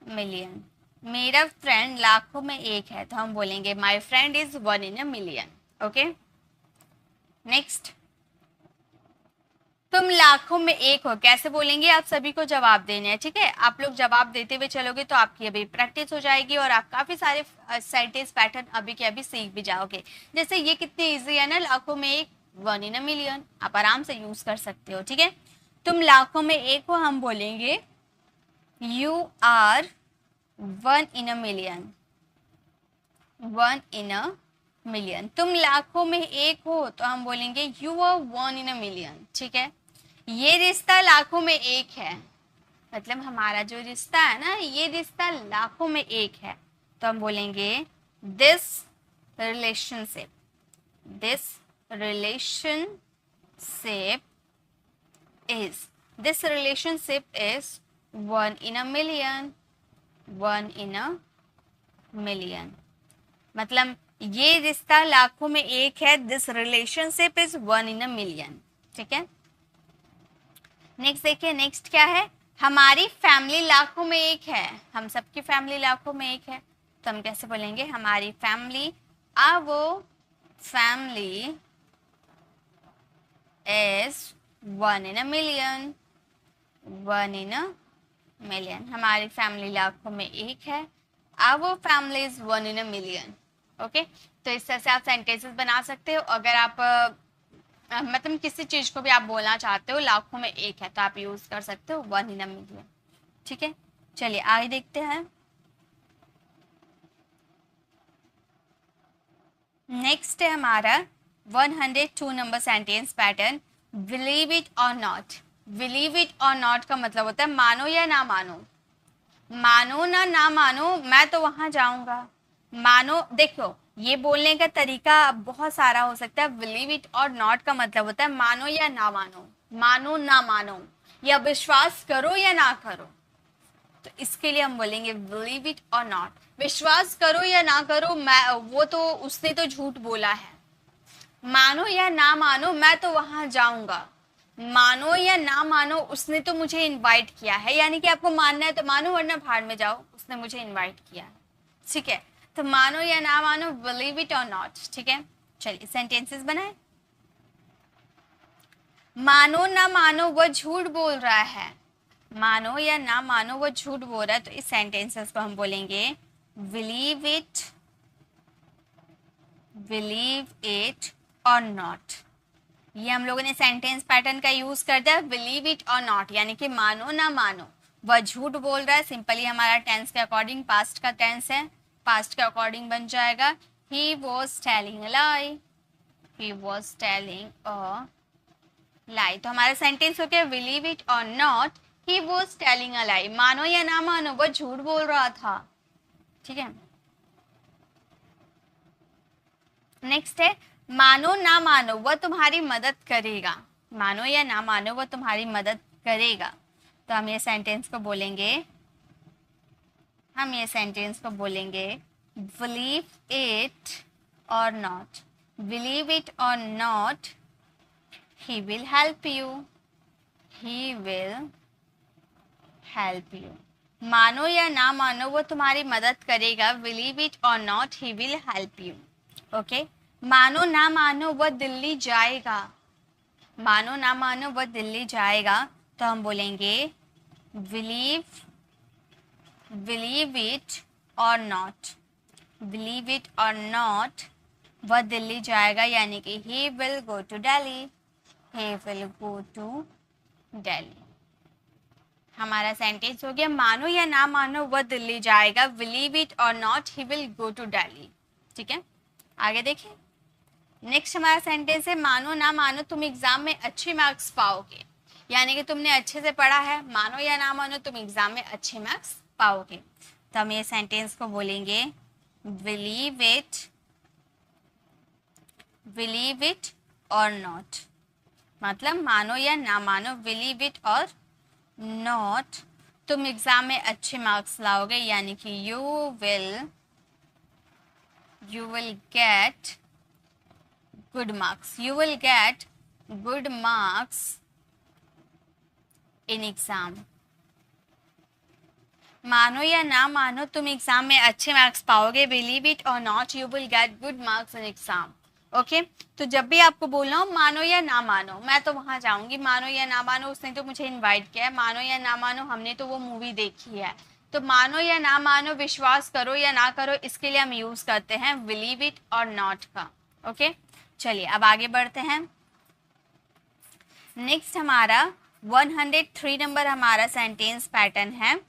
Speaker 1: million. मेरा फ्रेंड लाखों में एक है, तो हम बोलेंगे my friend is one in a million. Okay, next, तुम लाखों में एक हो, कैसे बोलेंगे, आप सभी को जवाब देने हैं। ठीक है, आप लोग जवाब देते हुए चलोगे तो आपकी अभी प्रैक्टिस हो जाएगी और आप काफी सारे सेंटेंस पैटर्न अभी के अभी सीख भी जाओगे। जैसे ये कितनी इजी है ना, लाखों में एक, वन इन अ मिलियन, आप आराम से यूज कर सकते हो। ठीक है, तुम लाखों में एक हो, हम बोलेंगे you are one in a million, one in a million. तुम लाखों में एक हो, तो हम बोलेंगे you are one in a million. ठीक है, ये रिश्ता लाखों में एक है, मतलब हमारा जो रिश्ता है ना, ये रिश्ता लाखों में एक है, तो हम बोलेंगे this relationship, this relationship this relationship is one in a million, one in a million. मतलब ये रिश्ता लाखों में एक है, this relationship is one in a million. ठीक है, नेक्स्ट देखिए, नेक्स्ट क्या है, हमारी फैमिली लाखों में एक है, हम सबकी फैमिली लाखों में एक है, तो हम कैसे बोलेंगे, हमारी family, our family is one in a million, one in a million. हमारी फैमिली लाखों में एक है, our family is one in a million. Okay, तो इस तरह से आप सेंटेंसेस बना सकते हो। अगर आप मतलब किसी चीज को भी आप बोलना चाहते हो लाखों में एक है, तो आप यूज कर सकते हो वन इन अ मिलियन। ठीक है, चलिए आगे देखते हैं। नेक्स्ट है हमारा 102 number sentence pattern, believe it or not. Believe it or not का मतलब होता है मानो या ना मानो, मानो ना मानो मैं तो वहां जाऊंगा। मानो, देखो ये बोलने का तरीका बहुत सारा हो सकता है। बिलीव इट और नॉट का मतलब होता है मानो या ना मानो, मानो ना मानो, या विश्वास करो या ना करो। तो इसके लिए हम बोलेंगे बिलीव इट और नॉट। विश्वास करो या ना करो, मैं वो तो उसने तो झूठ बोला है। मानो या ना मानो मैं तो वहां जाऊंगा। मानो या ना मानो उसने तो मुझे इनवाइट किया है, यानी कि आपको मानना है तो मानो वरना भाड़ में जाओ, उसने मुझे इनवाइट किया है। ठीक है, तो मानो या ना मानो, बिलीव इट और नॉट। ठीक है, चलिए सेंटेंसेस बनाए। मानो ना मानो वह झूठ बोल रहा है, मानो या ना मानो वो झूठ बोल रहा है, तो इस सेंटेंसेस को हम बोलेंगे बिलीव इट और नॉट। ये हम लोगों ने सेंटेंस पैटर्न का यूज कर दिया, बिलीव इट और नॉट, यानी कि मानो ना मानो वह झूठ बोल रहा है। सिंपली हमारा टेंस के अकॉर्डिंग, पास्ट का टेंस है, पास्ट के अकॉर्डिंग बन जाएगा he was telling a lie, he was telling a lie. तो हमारा सेंटेंस हो गया believe it or not, he was telling a lie. मानो या ना मानो वो झूठ बोल रहा था। ठीक है, नेक्स्ट है मानो ना मानो वह तुम्हारी मदद करेगा, मानो या ना मानो वह तुम्हारी मदद करेगा। तो हम ये सेंटेंस को बोलेंगे, believe it or not, believe it or not, he will help you, he will help you. मानो या ना मानो वो तुम्हारी मदद करेगा, believe it or not, he will help you. Okay, मानो ना मानो वह दिल्ली जाएगा, मानो ना मानो वह दिल्ली जाएगा, तो हम बोलेंगे believe, believe it or not, believe it or not, वह दिल्ली जाएगा, यानी कि he will go to Delhi, he will go to Delhi. हमारा सेंटेंस हो गया मानो या ना मानो वह दिल्ली जाएगा, believe it or not he will go to Delhi. ठीक है, आगे देखिए। नेक्स्ट हमारा सेंटेंस है मानो ना मानो तुम एग्जाम में अच्छे मार्क्स पाओगे, यानी कि तुमने अच्छे से पढ़ा है, मानो या ना मानो तुम एग्जाम में अच्छे मार्क्स पाओगे। तो हम ये सेंटेंस को बोलेंगे believe it, believe it or not, मतलब मानो या ना मानो, बिलीव इट और नॉट, तुम एग्जाम में अच्छे मार्क्स लाओगे, यानी कि you will get good marks, you will get good marks in exam। मानो या ना मानो तुम एग्जाम में अच्छे मार्क्स पाओगे, believe it or not you will get good marks in exam. Okay, तो जब भी आपको बोलना हो मानो या ना मानो, मैं तो वहां जाऊंगी, मानो या ना मानो उसने तो मुझे इनवाइट किया है, मानो या ना मानो हमने तो वो मूवी देखी है, तो मानो या ना मानो, विश्वास करो या ना करो, इसके लिए हम यूज करते हैं बिलीव इट और नॉट का। ओके, चलिए अब आगे बढ़ते हैं। नेक्स्ट हमारा 103 नंबर हमारा सेंटेंस पैटर्न है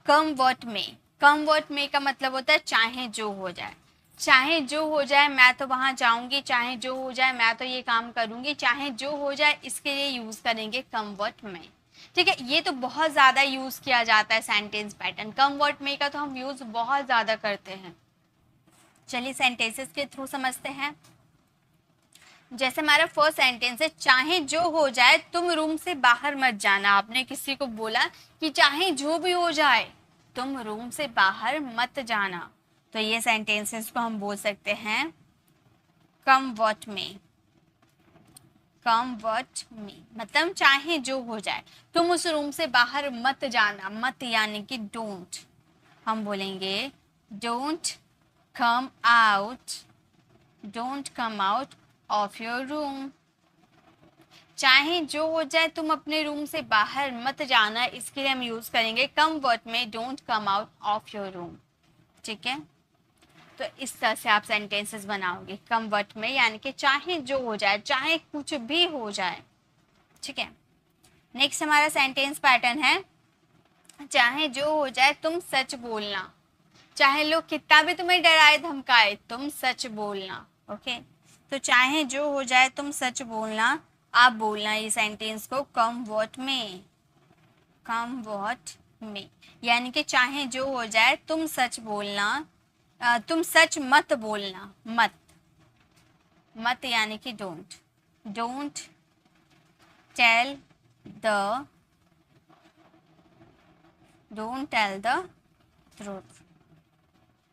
Speaker 1: कम व्हाट में। कम व्हाट में का मतलब होता है चाहे जो हो जाए, चाहे जो हो जाए मैं तो वहां जाऊंगी, चाहे जो हो जाए मैं तो ये काम करूंगी, चाहे जो हो जाए, इसके लिए यूज करेंगे कम व्हाट में। ठीक है, ये तो बहुत ज्यादा यूज किया जाता है सेंटेंस पैटर्न, कम व्हाट में का तो हम यूज बहुत ज्यादा करते हैं। चलिए सेंटेंसेस के थ्रू समझते हैं। जैसे हमारा फर्स्ट सेंटेंस है चाहे जो हो जाए तुम रूम से बाहर मत जाना। आपने किसी को बोला कि चाहे जो भी हो जाए तुम रूम से बाहर मत जाना, तो ये सेंटेंसेस को हम बोल सकते हैं कम व्हाट में। कम व्हाट में मतलब चाहे जो हो जाए तुम उस रूम से बाहर मत जाना, मत यानी कि डोंट, हम बोलेंगे don't come out, don't come out of your room. चाहे जो हो जाए तुम अपने रूम से बाहर मत जाना, इसके लिए हम यूज करेंगे कम वर्ड में don't come out of your room. ठीक है, तो इस तरह से आप सेंटेंसेस बनाओगे कम वर्ड में, यानी कि चाहे जो हो जाए, चाहे कुछ भी हो जाए। ठीक है, नेक्स्ट हमारा सेंटेंस पैटर्न है चाहे जो हो जाए तुम सच बोलना। चाहे लोग कितना भी तुम्हें डराए धमकाए तुम सच बोलना। ओके, तो चाहे जो हो जाए तुम सच बोलना, आप बोलना ये सेंटेंस को कम व्हाट में, कम व्हाट में, यानी कि चाहे जो हो जाए तुम सच बोलना, तुम सच मत बोलना, मत, मत यानी कि don't, don't tell the, don't tell the truth.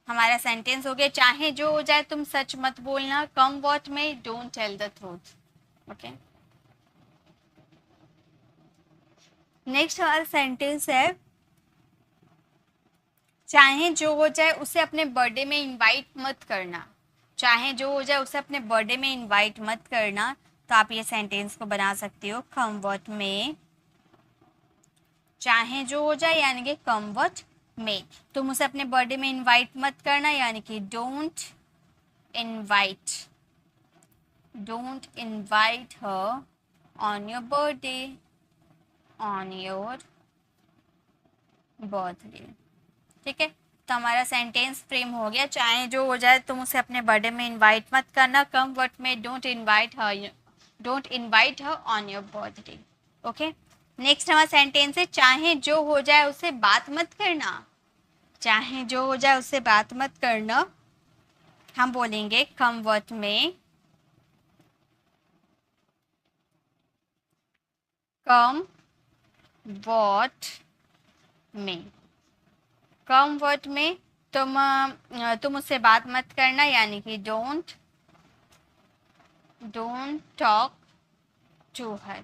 Speaker 1: हमारा सेंटेंस हो गया चाहे जो हो जाए तुम सच मत बोलना, come what may don't tell the truth. Okay, next हमारा सेंटेंस है चाहे जो हो जाए उसे अपने बर्थडे में इनवाइट मत करना। चाहे जो हो जाए उसे अपने बर्थडे में इनवाइट मत करना, तो आप ये सेंटेंस को बना सकते हो कम व्हाट में, चाहे जो हो जाए यानी कि कम व्हाट में, तुम उसे अपने बर्थडे में इनवाइट मत करना, यानी कि don't invite, don't invite her on your birthday, on your birthday. ठीक है, तो हमारा सेंटेंस फ्रेम हो गया चाहे जो हो जाए तुम उसे अपने बर्थडे में इनवाइट मत करना, कम वर्ड में don't invite her, don't invite her on your birthday. Okay, next हमारा सेंटेंस है चाहे जो हो जाए उससे बात मत करना। चाहे जो हो जाए उससे बात मत करना, हम बोलेंगे कम वर्ड में, कम वर्ड में, कम वर्ड में तुम उससे बात मत करना, यानी कि डोंट टॉक टू हर।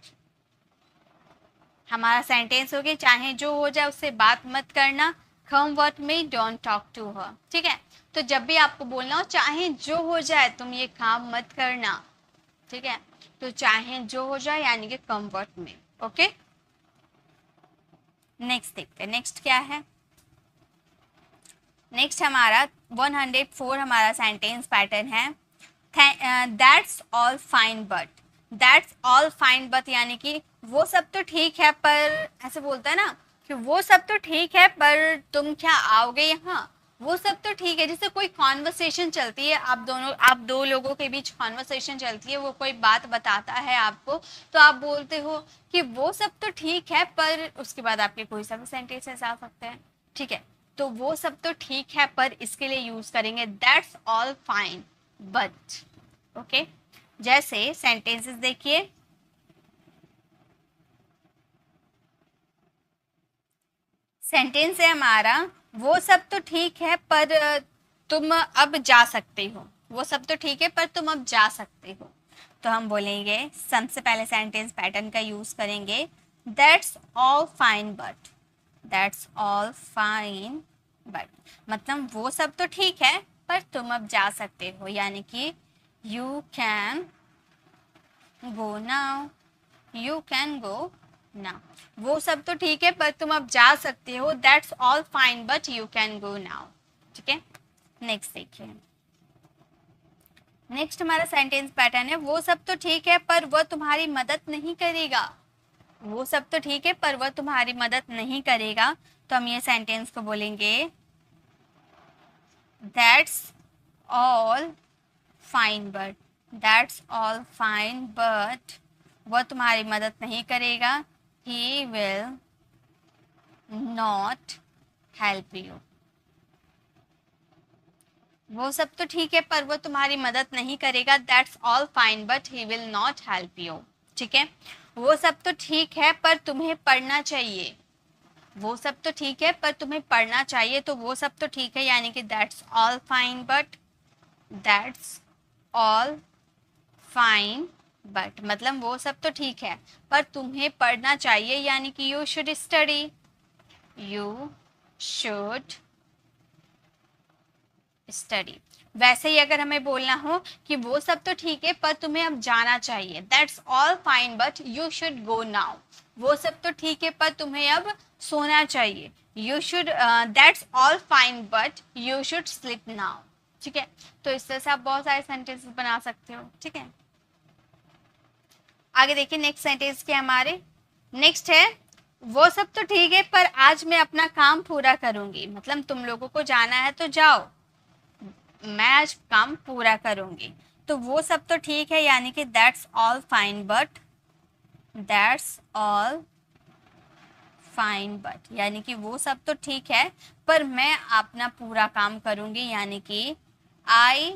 Speaker 1: हमारा सेंटेंस हो गया चाहे जो हो जाए उससे बात मत करना, कम what may, don't talk to her. ठीक है, तो जब भी आपको बोलना हो चाहे जो हो जाए तुम ये काम मत करना। ठीक है, तो चाहे जो हो जाए यानी कि कम व्हाट में। ओके, नेक्स्ट देखते हैं, नेक्स्ट क्या है। नेक्स्ट हमारा 104 हमारा सेंटेंस पैटर्न है, that's all fine but. That's all fine but यानी कि वो सब तो ठीक है पर, ऐसे बोलता है ना कि वो सब तो ठीक है पर तुम क्या आओगे यहाँ, वो सब तो ठीक है। जैसे कोई कॉन्वर्सेशन चलती है, आप दो लोगों के बीच कॉन्वर्सेशन चलती है, वो कोई बात बताता है आपको, तो आप बोलते हो कि वो सब तो ठीक है पर, उसके बाद आपके कोई सा भी सेंटेंसेस आ सकते हैं। ठीक है, तो वो सब तो ठीक है पर इसके लिए यूज करेंगे that's all fine but. Okay, जैसे सेंटेंसेस देखिए, सेंटेंस है हमारा, वो सब तो ठीक है पर तुम अब जा सकते हो। वो सब तो ठीक है पर तुम अब जा सकते हो। तो हम बोलेंगे, सबसे पहले सेंटेंस पैटर्न का यूज करेंगे, that's all fine but. That's all fine but मतलब वो सब तो ठीक है पर तुम अब जा सकते हो, यानी कि you can go now. You can go now. वो सब तो ठीक है पर तुम अब जा सकते हो, that's all fine but you can go now. ठीक है, नेक्स्ट देखिए, नेक्स्ट हमारा सेंटेंस पैटर्न है, वो सब तो ठीक है पर वह तुम्हारी मदद नहीं करेगा। वो सब तो ठीक है पर वह तुम्हारी मदद नहीं करेगा, तो हम ये सेंटेंस को बोलेंगे, that's all fine but. That's all fine but वह तुम्हारी मदद नहीं करेगा, he will not help you. वो सब तो ठीक है पर वो तुम्हारी मदद नहीं करेगा, that's all fine but he will not help you. ठीक है, वो सब तो ठीक है पर तुम्हें पढ़ना चाहिए। वो सब तो ठीक है पर तुम्हें पढ़ना चाहिए, तो वो सब तो ठीक है यानी कि that's all fine but. That's all fine but मतलब वो सब तो ठीक है पर तुम्हें पढ़ना चाहिए, यानी कि you should study. You should study. वैसे ही अगर हमें बोलना हो कि वो सब तो ठीक है पर तुम्हें अब जाना चाहिए, that's all fine but you should go now. वो सब तो ठीक है पर तुम्हें अब सोना चाहिए, you should, that's all fine but you should sleep now. ठीक है, तो इस तरह से आप बहुत सारे सेंटेंसेस बना सकते हो। ठीक है, आगे देखिए, नेक्स्ट सेंटेंस के हमारे, नेक्स्ट है, वो सब तो ठीक है पर आज मैं अपना काम पूरा करूंगी। मतलब तुम लोगों को जाना है तो जाओ, मैं आज काम पूरा करूंगी। तो वो सब तो ठीक है यानी कि that's all fine but. That's all fine but यानी कि वो सब तो ठीक है पर मैं अपना पूरा काम करूंगी, यानी कि आई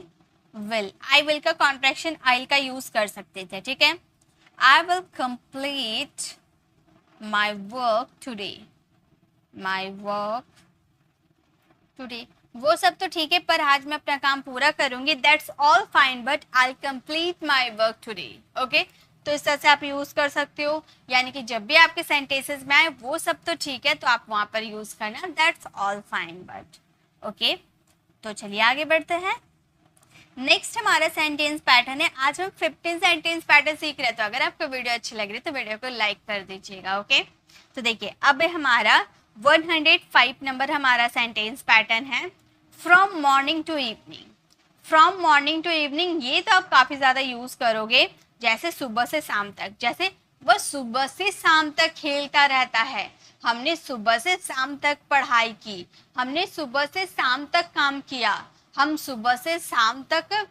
Speaker 1: विल। आई विल का कॉन्ट्रैक्शन आई का यूज कर सकते थे। ठीक है, I will complete my work today. My work today, वो सब तो ठीक है पर आज मैं अपना काम पूरा करूंगी, that's all fine but I complete my work today. Okay, तो इस तरह से आप यूज कर सकते हो, यानी कि जब भी आपके सेंटेंसेस में आए वो सब तो ठीक है तो आप वहां पर यूज करना that's all fine but. Okay, तो चलिए आगे बढ़ते हैं। नेक्स्ट हमारा सेंटेंस पैटर्न है, आज हम 15 सेंटेंस पैटर्न सीख रहे हैं। तो अगर आपको वीडियो अच्छी लग रही है तो वीडियो को लाइक कर दीजिएगा। ओके, तो देखिए अब हमारा 105 नंबर हमारा सेंटेंस पैटर्न है, from morning to evening. From morning to evening ये तो आप काफी ज्यादा यूज करोगे, जैसे सुबह से शाम तक। जैसे वह सुबह से शाम तक खेलता रहता है, हमने सुबह से शाम तक पढ़ाई की, हमने सुबह से शाम तक काम किया, हम सुबह से शाम तक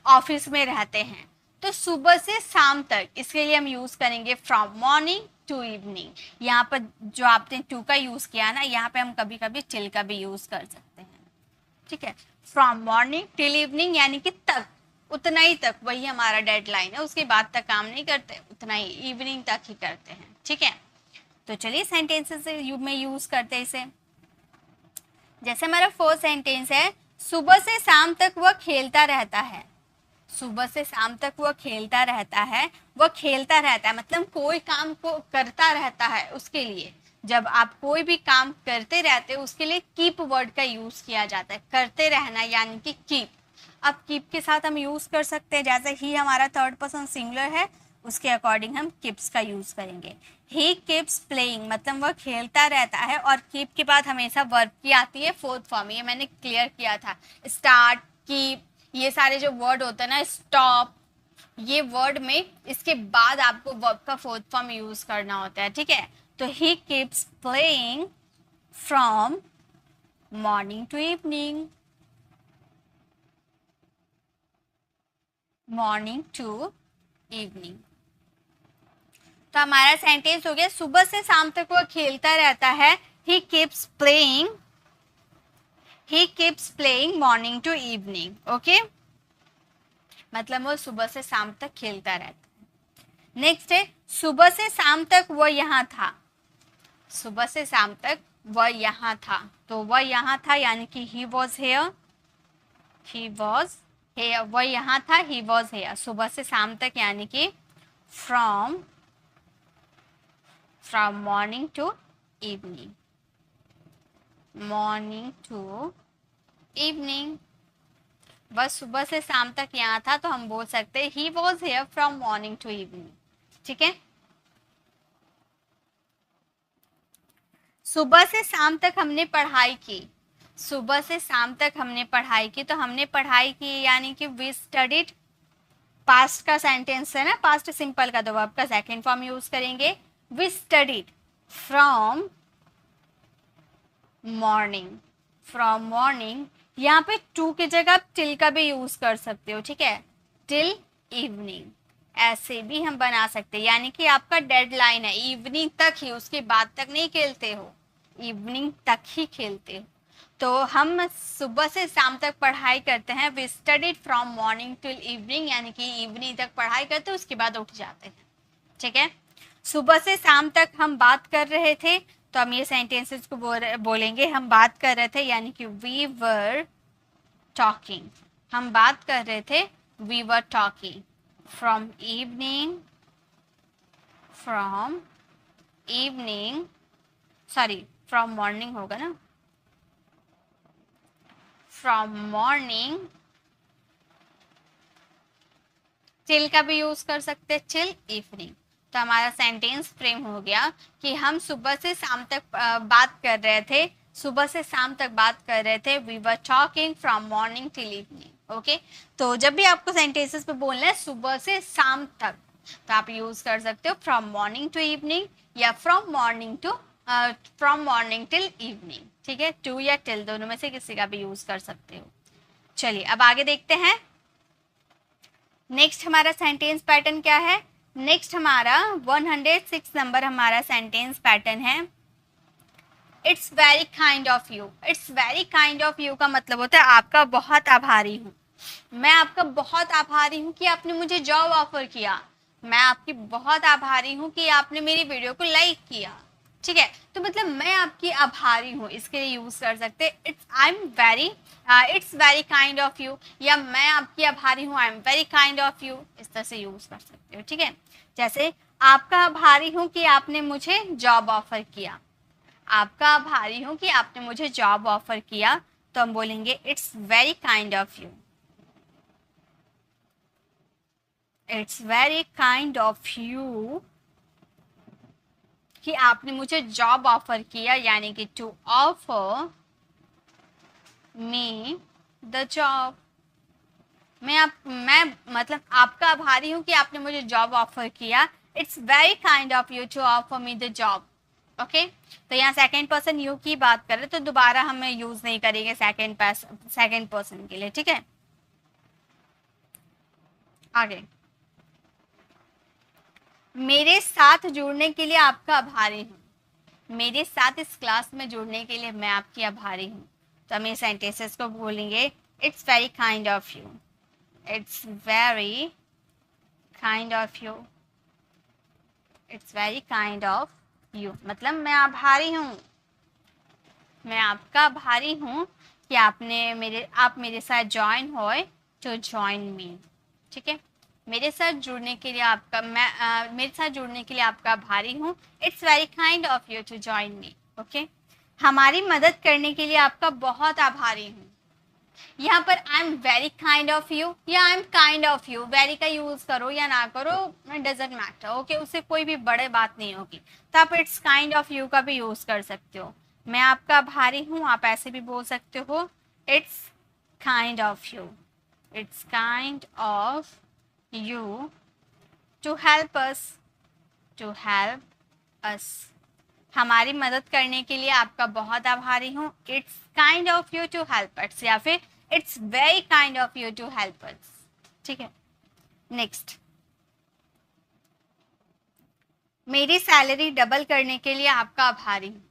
Speaker 1: ऑफिस में रहते हैं। तो सुबह से शाम तक इसके लिए हम यूज करेंगे फ्रॉम मॉर्निंग टू इवनिंग। यहाँ पर जो आपने टू का यूज किया ना, यहाँ पे हम कभी कभी टिल का भी यूज कर सकते हैं। ठीक है, फ्रॉम मॉर्निंग टिल इवनिंग यानी कि तक, उतना ही तक, वही हमारा डेडलाइन है, उसके बाद तक काम नहीं करते, उतना ही इवनिंग तक ही करते हैं। ठीक है, तो चलिए सेंटेंसेस में यूज करते हैं इसे। जैसे हमारा फर्स्ट सेंटेंस है, सुबह से शाम तक वह खेलता रहता है। सुबह से शाम तक वह खेलता रहता है। वह खेलता रहता है मतलब कोई काम को करता रहता है उसके लिए। जब आप कोई भी काम करते रहते हो उसके लिए कीप वर्ड का यूज किया जाता है, करते रहना यानी कि कीप। अब कीप के साथ हम यूज कर सकते हैं, जैसे ही हमारा थर्ड पर्सन सिंगुलर है उसके अकॉर्डिंग हम कीप्स का यूज करेंगे। ही कीप्स प्लेइंग मतलब वह खेलता रहता है, और कीप के बाद हमेशा वर्ब की आती है फोर्थ फॉर्म, ये मैंने क्लियर किया था। स्टार्ट, कीप, ये सारे जो वर्ड होते हैं ना, स्टॉप, ये वर्ड में इसके बाद आपको वर्ब का फोर्थ फॉर्म यूज करना होता है, ठीक है। तो he keeps playing from morning to evening, morning to evening. तो हमारा सेंटेंस हो गया सुबह से शाम तक वो खेलता रहता है। He keeps playing, he keeps playing morning to evening. Okay, मतलब वो सुबह से शाम तक खेलता रहता है। नेक्स्ट है सुबह से शाम तक वह यहाँ था, सुबह से शाम तक वह यहाँ था, तो वह यहाँ था यानी कि ही was hair, he was hair, वह यहाँ था, ही वॉज हेयर। सुबह से शाम तक यानी कि from morning to evening, morning to evening. बस सुबह से शाम तक यहाँ था, तो हम बोल सकते हैं he was here from morning to evening, ठीक है। सुबह से शाम तक हमने पढ़ाई की, सुबह से शाम तक हमने पढ़ाई की, तो हमने पढ़ाई की यानी कि वी स्टडीड, पास्ट का सेंटेंस है ना, पास्ट सिंपल का, तो वर्ब का सेकंड फॉर्म यूज करेंगे। We studied from morning, from morning, यहाँ पे टू की जगह आप टिल का भी यूज कर सकते हो, ठीक है, टिल इवनिंग, ऐसे भी हम बना सकते हैं। यानी कि आपका डेडलाइन है इवनिंग तक ही, उसके बाद तक नहीं खेलते हो, इवनिंग तक ही खेलते हो। तो हम सुबह से शाम तक पढ़ाई करते हैं, we studied from morning till evening, यानी कि इवनिंग तक पढ़ाई करते हैं, उसके बाद उठ जाते हैं, ठीक है। सुबह से शाम तक हम बात कर रहे थे, तो हम ये सेंटेंसेस को बोलेंगे हम बात कर रहे थे, यानी कि वी वर टॉकिंग, हम बात कर रहे थे, we were talking. From evening, from evening, sorry from morning होगा ना, फ्रॉम मॉर्निंग टिल का भी यूज कर सकते हैं, टिल इवनिंग। तो हमारा सेंटेंस फ्रेम हो गया कि हम सुबह से शाम तक बात कर रहे थे, सुबह से शाम तक बात कर रहे थे, we were talking from morning till evening. Okay, तो जब भी आपको सेंटेंसेस पे बोलना है सुबह से शाम तक, तो आप यूज कर सकते हो फ्रॉम मॉर्निंग टू इवनिंग, या फ्रॉम मॉर्निंग टिल इवनिंग, ठीक है। टू या टिल दोनों में से किसी का भी यूज कर सकते हो। चलिए अब आगे देखते हैं, नेक्स्ट हमारा सेंटेंस पैटर्न क्या है। नेक्स्ट हमारा 106 नंबर हमारा सेंटेंस पैटर्न है, it's very kind of you. It's very kind of you का मतलब होता है आपका बहुत आभारी हूँ, मैं आपका बहुत आभारी हूँ कि आपने मुझे जॉब ऑफर किया, मैं आपकी बहुत आभारी हूँ कि आपने मेरी वीडियो को लाइक किया, ठीक है। तो मतलब मैं आपकी आभारी हूँ, इसके लिए यूज कर सकते it's very kind of you, या मैं आपकी आभारी हूँ, आई am very kind of you, इस तरह से यूज कर सकते हो, ठीक है। जैसे आपका आभारी हूँ कि आपने मुझे जॉब ऑफर किया, आपका आभारी हूँ कि आपने मुझे जॉब ऑफर किया, तो हम बोलेंगे it's very kind of you, it's very kind of you कि आपने मुझे जॉब ऑफर किया, यानी कि to offer me the job. मैं मतलब आपका आभारी हूँ कि आपने मुझे जॉब ऑफर किया, it's very kind of you to offer me the job. Okay, तो यहाँ सेकेंड पर्सन यू की बात करें तो दोबारा हमें यूज नहीं करेंगे सेकेंड पर्सन के लिए, ठीक है। आगे, मेरे साथ जुड़ने के लिए आपका आभारी हूँ, मेरे साथ इस क्लास में जुड़ने के लिए मैं आपकी आभारी हूँ, तो हम ये सेंटेंसेस को बोलेंगे it's very kind of you, it's very kind of you, it's very kind of you, मतलब मैं आभारी हूँ, मैं आपका आभारी हूँ कि आप मेरे साथ ज्वाइन होए, टू ज्वाइन मी, ठीक है। मेरे साथ जुड़ने के लिए आपका मेरे साथ जुड़ने के लिए आपका आभारी हूँ। It's very kind of you to join me. Okay, हमारी मदद करने के लिए आपका बहुत आभारी हूँ। यहाँ पर I am very kind of you या I am kind of you, very का यूज करो या ना करो, डजेंट मैटर। ओके, उससे कोई भी बड़े बात नहीं होगी, तो आप इट्स काइंड ऑफ यू का भी यूज कर सकते हो। मैं आपका आभारी हूँ, आप ऐसे भी बोल सकते हो, it's kind of you, it's kind of you to help us, to help us। हमारी मदद करने के लिए आपका बहुत आभारी हूँ। It's kind of you to help us, या फिर it's very kind of you to help us. ठीक है, नेक्स्ट, मेरी सैलरी डबल करने के लिए आपका आभारी हूँ।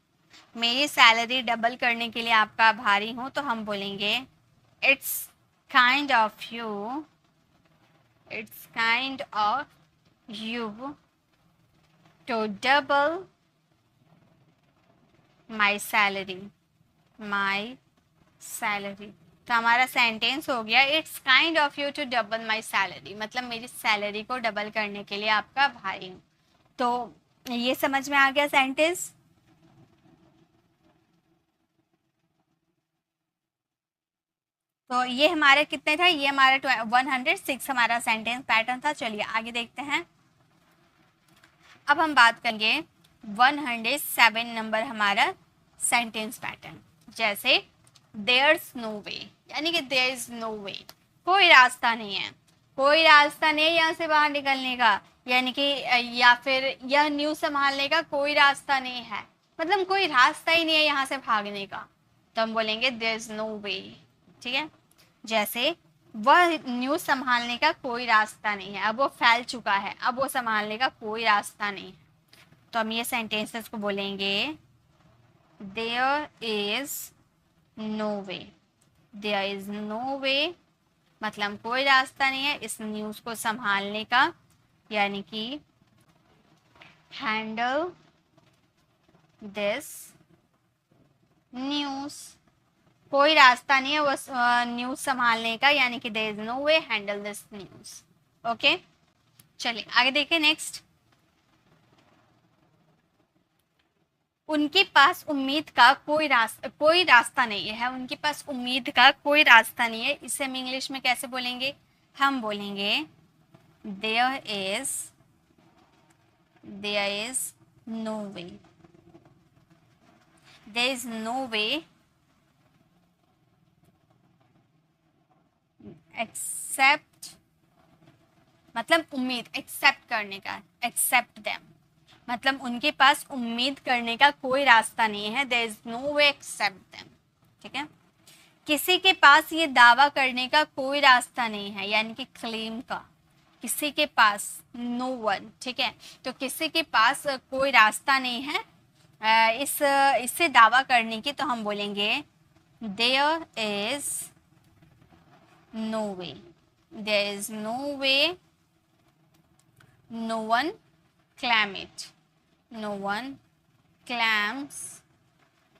Speaker 1: मेरी सैलरी डबल करने के लिए आपका आभारी हूँ, तो हम बोलेंगे it's kind of you, it's kind of you to double my salary, my salary। तो हमारा सेंटेंस हो गया it's kind of you to double my salary, मतलब मेरी सैलरी को डबल करने के लिए आपका भाई हूँ। तो ये समझ में आ गया सेंटेंस। तो ये हमारा कितने था, ये हमारा 106 हमारा सेंटेंस पैटर्न था। चलिए आगे देखते हैं। अब हम बात करेंगे 107 नंबर हमारा सेंटेंस पैटर्न। जैसे देयर्स नो वे, यानी कि देयर इज नो वे, कोई रास्ता नहीं है, कोई रास्ता नहीं है यहाँ से बाहर निकलने का, यानी कि या फिर यह न्यूज़ संभालने का कोई रास्ता नहीं है, मतलब कोई रास्ता ही नहीं है यहाँ से भागने का, तो हम बोलेंगे देयर इज नो वे। ठीक है, जैसे वह न्यूज़ संभालने का कोई रास्ता नहीं है, अब वो फैल चुका है, अब वो संभालने का कोई रास्ता नहीं है, तो हम ये सेंटेंसेस को बोलेंगे there is no way. There is no way मतलब कोई रास्ता नहीं है इस न्यूज़ को संभालने का, यानी कि हैंडल दिस न्यूज़, कोई रास्ता नहीं है वो न्यूज़ संभालने का, यानी कि there is no way handle this news. Okay, चलिए आगे देखिए नेक्स्ट। उनके पास उम्मीद का कोई रास्ता नहीं है, उनके पास उम्मीद का कोई रास्ता नहीं है, इसे हम इंग्लिश में कैसे बोलेंगे, हम बोलेंगे there is no way, there is no way except, मतलब उम्मीद, एक्सेप्ट करने का, एक्सेप्ट देम मतलब उनके पास उम्मीद करने का कोई रास्ता नहीं है, there is no way except them. ठीक है, किसी के पास ये दावा करने का कोई रास्ता नहीं है, यानी कि क्लेम का, किसी के पास, नो वन। ठीक है, तो किसी के पास कोई रास्ता नहीं है इससे दावा करने की, तो हम बोलेंगे there is no way, there is no way, no one claim it, no one claims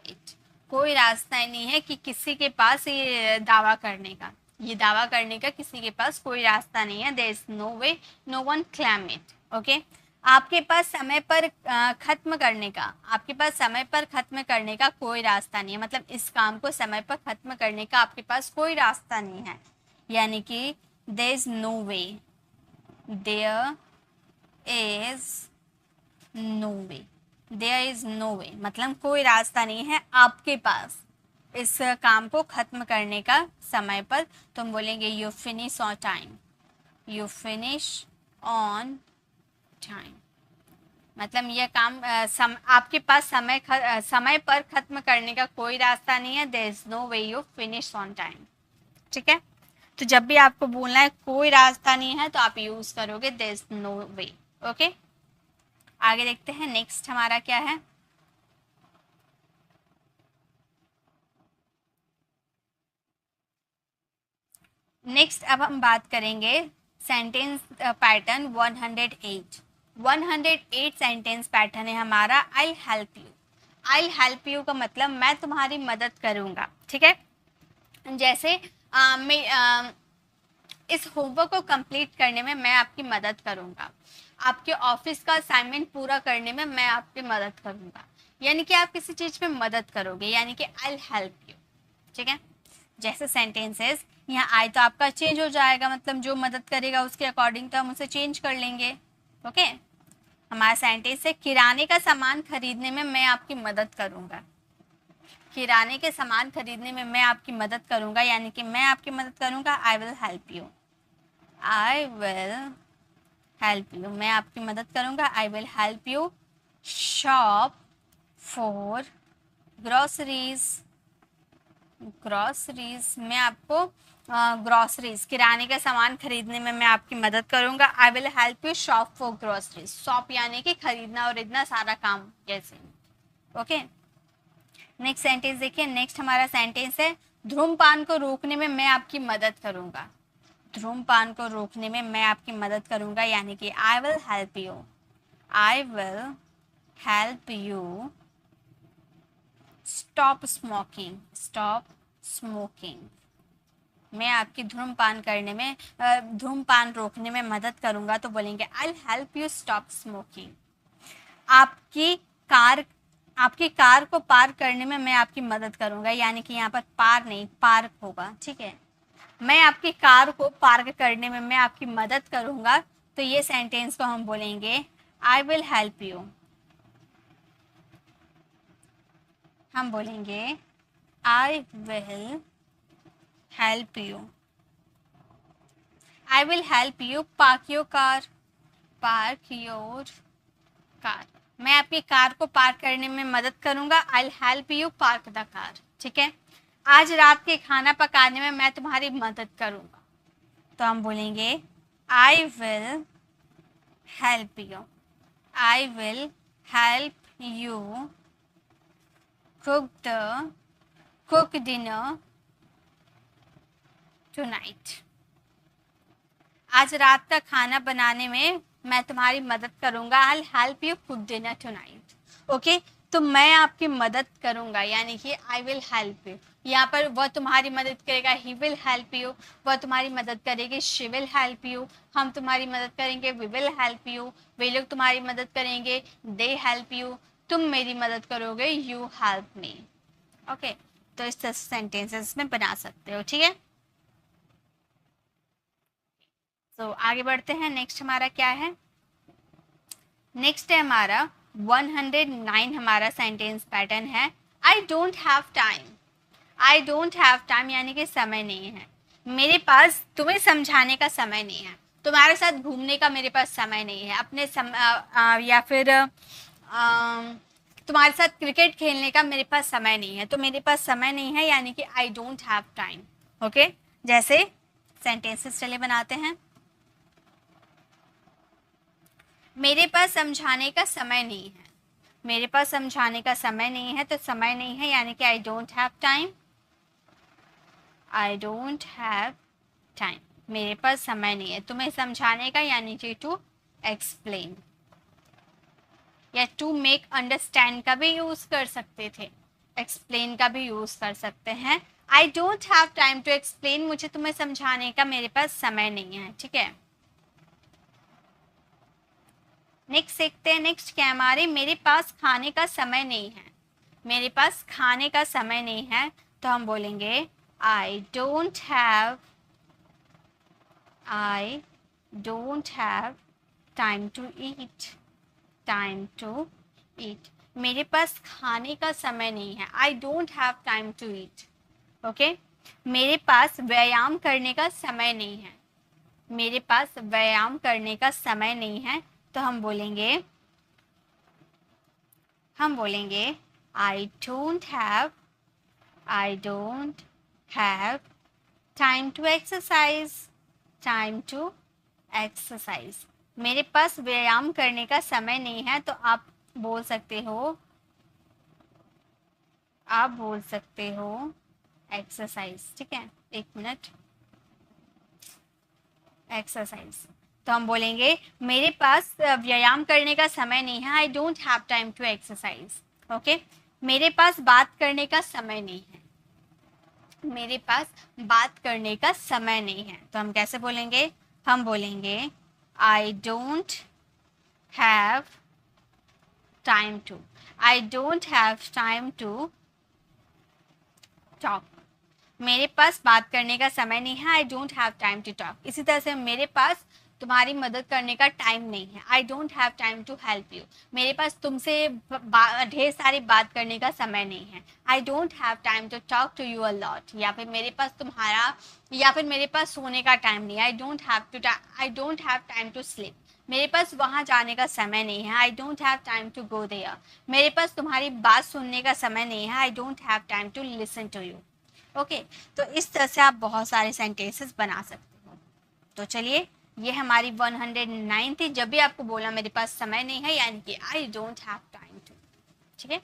Speaker 1: it, कोई रास्ता नहीं है कि किसी के पास ये दावा करने का, ये दावा करने का किसी के पास कोई रास्ता नहीं है, there is no way, no one claim it. Okay, आपके पास समय पर खत्म करने का, आपके पास समय पर खत्म करने का कोई रास्ता नहीं है, मतलब इस काम को समय पर खत्म करने का आपके पास कोई रास्ता नहीं है, यानी कि there is no way, there is no way, there is no way मतलब कोई रास्ता नहीं है आपके पास इस काम को खत्म करने का समय पर, तो हम बोलेंगे you finish on time, you finish on time मतलब यह काम आपके पास समय पर खत्म करने का कोई रास्ता नहीं है, there is no way you finish on time. ठीक है, तो जब भी आपको बोलना है कोई रास्ता नहीं है तो आप यूज करोगे there is no way. Okay, आगे देखते हैं नेक्स्ट हमारा क्या है। नेक्स्ट अब हम बात करेंगे सेंटेंस पैटर्न 108। 108 सेंटेंस पैटर्न है हमारा I help you. I help you का मतलब मैं तुम्हारी मदद करूंगा। ठीक है, जैसे इस होमवर्क को कंप्लीट करने में मैं आपकी मदद करूंगा, आपके ऑफिस का असाइनमेंट पूरा करने में मैं आपकी मदद करूंगा, यानी कि आप किसी चीज में मदद करोगे, यानी कि आई हेल्प यू। ठीक है, जैसे सेंटेंसेस यहाँ आई तो आपका चेंज हो जाएगा, मतलब जो मदद करेगा उसके अकॉर्डिंग तो हम उसे चेंज कर लेंगे। ओके, हमारा सेंटेंस है किराने का सामान खरीदने में मैं आपकी मदद करूंगा। किराने के सामान खरीदने में मैं आपकी मदद करूंगा, यानी कि मैं आपकी मदद करूंगा, I will help you. I will help you, मैं आपकी मदद करूंगा, I will help you shop for groceries. Groceries, मैं आपको ग्रोसरीज किराने का सामान खरीदने में मैं आपकी मदद करूंगा, I will help you shop for groceries. Shop यानी कि खरीदना और इतना सारा काम जैसे। ओके, नेक्स्ट सेंटेंस देखिए। नेक्स्ट हमारा सेंटेंस है धूम्रपान को रोकने में मैं आपकी मदद करूंगा। धूम्रपान को रोकने में मैं आपकी मदद करूंगा, यानी कि I will help you. I will help you stop smoking. Stop smoking, मैं आपकी धूम्रपान करने में धूम्रपान रोकने में मदद करूंगा, तो बोलेंगे I will help you stop smoking. आपकी कार को पार्क करने में मैं आपकी मदद करूंगा, यानी कि यहाँ पर पार नहीं पार्क होगा। ठीक है, मैं आपकी कार को पार्क करने में मैं आपकी मदद करूंगा, तो ये सेंटेंस को हम बोलेंगे आई विल हेल्प यू। हम बोलेंगे I will help you. I will help you park your car. Park your car, मैं आपकी कार को पार्क करने में मदद करूंगा, I will help you park the car. ठीक है, आज रात के खाना पकाने में मैं तुम्हारी मदद करूंगा, तो हम बोलेंगे I will help you. I will help you cook dinner tonight. आज रात का खाना बनाने में मैं तुम्हारी मदद करूंगा, I will help you cook dinner tonight. Okay, तो मैं आपकी मदद करूंगा, यानी कि आई विल हेल्प यू। यहाँ पर वह तुम्हारी मदद करेगा, ही विल हेल्प यू। वह तुम्हारी मदद करेगी, शी विल हेल्प यू। हम तुम्हारी मदद करेंगे, वी विल हेल्प यू। वे लोग तुम्हारी मदद करेंगे, दे हेल्प यू। तुम मेरी मदद करोगे, यू हेल्प मी। ओके, तो इस तरह सेंटेंसेस में बना सकते हो। ठीक है, तो आगे बढ़ते हैं। नेक्स्ट हमारा क्या है? नेक्स्ट है हमारा 109 हमारा सेंटेंस पैटर्न है I don't have time. I don't have time यानी कि समय नहीं है मेरे पास, तुम्हें समझाने का समय नहीं है, तुम्हारे साथ घूमने का मेरे पास समय नहीं है, अपने या फिर तुम्हारे साथ क्रिकेट खेलने का मेरे पास समय नहीं है। तो मेरे पास समय नहीं है यानी कि I don't have time. Okay, जैसे सेंटेंसेस चले बनाते हैं। मेरे पास समझाने का समय नहीं है। मेरे पास समझाने का समय नहीं है, तो समय नहीं है यानी कि I don't have time. I don't have time, मेरे पास समय नहीं है। तुम्हें समझाने का यानी कि टू एक्सप्लेन या टू मेक अंडरस्टैंड का भी यूज कर सकते थे, एक्सप्लेन का भी यूज कर सकते हैं। I don't have time to explain, मुझे तुम्हें समझाने का मेरे पास समय नहीं है। ठीक है, नेक्स्ट देखते हैं। नेक्स्ट क्या हमारे, मेरे पास खाने का समय नहीं है। मेरे पास खाने का समय नहीं है, तो हम बोलेंगे I don't have time to eat. Time to eat, मेरे पास खाने का समय नहीं है। I don't have time to eat. Okay, मेरे पास व्यायाम करने का समय नहीं है। मेरे पास व्यायाम करने का समय नहीं है, तो हम बोलेंगे I don't have time to exercise. Time to exercise, मेरे पास व्यायाम करने का समय नहीं है, तो आप बोल सकते हो एक्सरसाइज। ठीक है, एक मिनट, एक्सरसाइज। तो हम बोलेंगे मेरे पास व्यायाम करने का समय नहीं है, I don't have time to exercise. Okay, मेरे पास बात करने का समय नहीं है। मेरे पास बात करने का समय नहीं है, तो हम कैसे बोलेंगे? हम बोलेंगे I don't have time to, I don't have time to talk. मेरे पास बात करने का समय नहीं है, I don't have time to talk. इसी तरह से मेरे पास तुम्हारी मदद करने का टाइम नहीं है, I don't have time to help you. मेरे पास तुमसे ढेर सारी बात करने का समय नहीं है, I don't have time to talk to you a lot. या फिर मेरे पास मेरे पास सोने का टाइम नहीं है, I don't have time to sleep. मेरे पास वहाँ जाने का समय नहीं है, I don't have time to go there. मेरे पास तुम्हारी बात सुनने का समय नहीं है, I don't have time to listen to you. Okay, तो इस तरह से आप बहुत सारे सेंटेंसेस बना सकते हो। तो चलिए, ये हमारी 109 थी। जब भी आपको बोला मेरे पास समय नहीं है, यानी कि I don't have time to. ठीक है,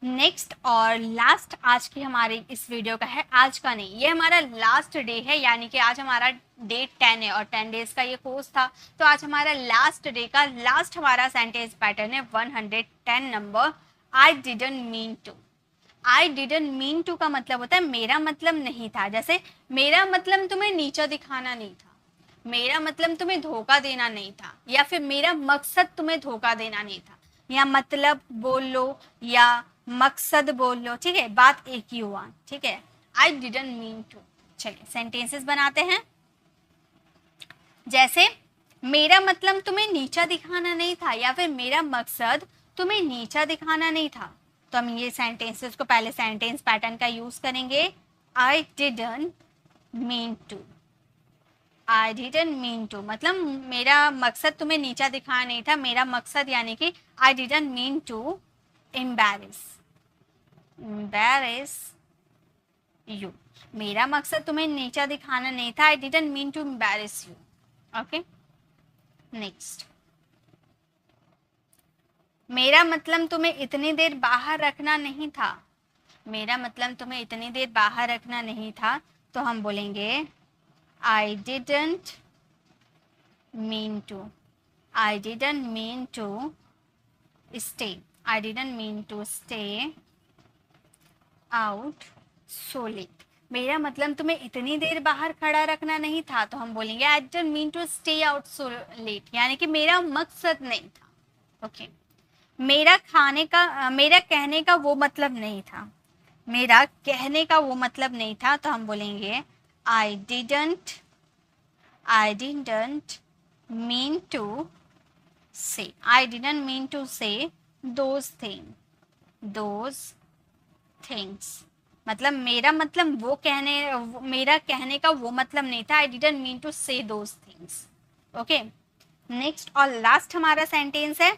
Speaker 1: नेक्स्ट और लास्ट आज की हमारी इस वीडियो का है, आज का नहीं, ये हमारा लास्ट डे है, यानी कि आज हमारा डे 10 है और 10 डेज का ये कोर्स था। तो आज हमारा लास्ट डे का लास्ट हमारा सेंटेंस पैटर्न है 110 नंबर, I didn't mean to. I didn't mean to का मतलब होता है मेरा मतलब नहीं था। जैसे मेरा मतलब तुम्हें नीचा दिखाना नहीं था, मेरा मतलब तुम्हें धोखा देना नहीं था, या फिर मेरा मकसद तुम्हें धोखा देना नहीं था। या मतलब बोल लो या मकसद बोल लो, ठीक है, बात एक ही हुआ। ठीक है, आई डिडंट मीन टू। चलिए सेंटेंसेस बनाते हैं। जैसे मेरा मतलब तुम्हें नीचा दिखाना नहीं था, या फिर मेरा मकसद तुम्हें नीचा दिखाना नहीं था। तो हम ये सेंटेंसेस को पहले सेंटेंस पैटर्न का यूज करेंगे, I didn't mean to. I didn't mean to मतलब मेरा मकसद तुम्हें नीचा दिखाना नहीं था, मेरा मकसद यानी कि I didn't mean to embarrass you. मेरा मकसद तुम्हें नीचा दिखाना नहीं था, I didn't mean to embarrass you. Okay, next, मेरा मतलब तुम्हें इतनी देर बाहर रखना नहीं था। मेरा मतलब तुम्हें इतनी देर बाहर रखना नहीं था, तो हम बोलेंगे I didn't mean to. I didn't mean to stay. I didn't mean to stay out so late. मेरा मतलब तुम्हें इतनी देर बाहर खड़ा रखना नहीं था, तो हम बोलेंगे I didn't mean to stay out so late, यानी कि मेरा मकसद नहीं था। ओके, मेरा कहने का वो मतलब नहीं था। मेरा कहने का वो मतलब नहीं था, तो हम बोलेंगे I didn't mean to say. I didn't mean to say those things. मतलब मेरा कहने का वो मतलब नहीं था, I didn't mean to say those things. Okay, next और लास्ट हमारा सेंटेंस है,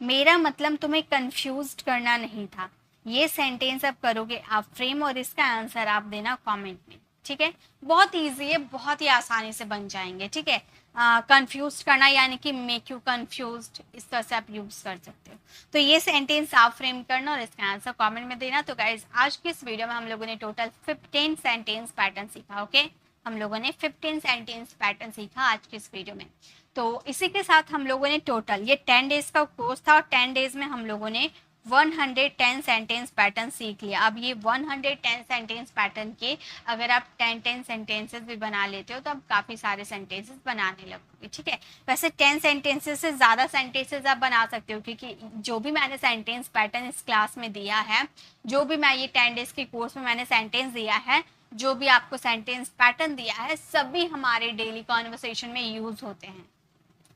Speaker 1: मेरा मतलब तुम्हें कंफ्यूज्ड करना नहीं था। ये सेंटेंस आप करोगे आप फ्रेम, और इसका आंसर आप देना कमेंट में। ठीक है, बहुत इजी है, बहुत ही आसानी से बन जाएंगे। ठीक है, कंफ्यूज करना यानी कि मेक यू कंफ्यूज्ड, इस तरह से आप यूज कर सकते हो। तो ये सेंटेंस आप फ्रेम करना और इसका आंसर कमेंट में देना। तो गाइज आज की इस वीडियो में हम लोगों ने टोटल 15 सेंटेंस पैटर्न सीखा। ओके, हम लोगों ने 15 सेंटेंस पैटर्न सीखा आज की इस वीडियो में। तो इसी के साथ हम लोगों ने टोटल ये 10 डेज का कोर्स था, और 10 डेज में हम लोगों ने 110 सेंटेंस पैटर्न सीख लिया। अब ये 110 सेंटेंस पैटर्न के अगर आप 10 सेंटेंसेस भी बना लेते हो, तो आप काफ़ी सारे सेंटेंसेस बनाने लगोगे। ठीक है, वैसे 10 सेंटेंसेस से ज़्यादा सेंटेंसेस आप बना सकते हो, क्योंकि जो भी मैंने सेंटेंस पैटर्न इस क्लास में दिया है, जो भी मैं ये 10 डेज के कोर्स में मैंने सेंटेंस दिया है, जो भी आपको सेंटेंस पैटर्न दिया है, सभी हमारे डेली कॉन्वर्सेशन में यूज़ होते हैं।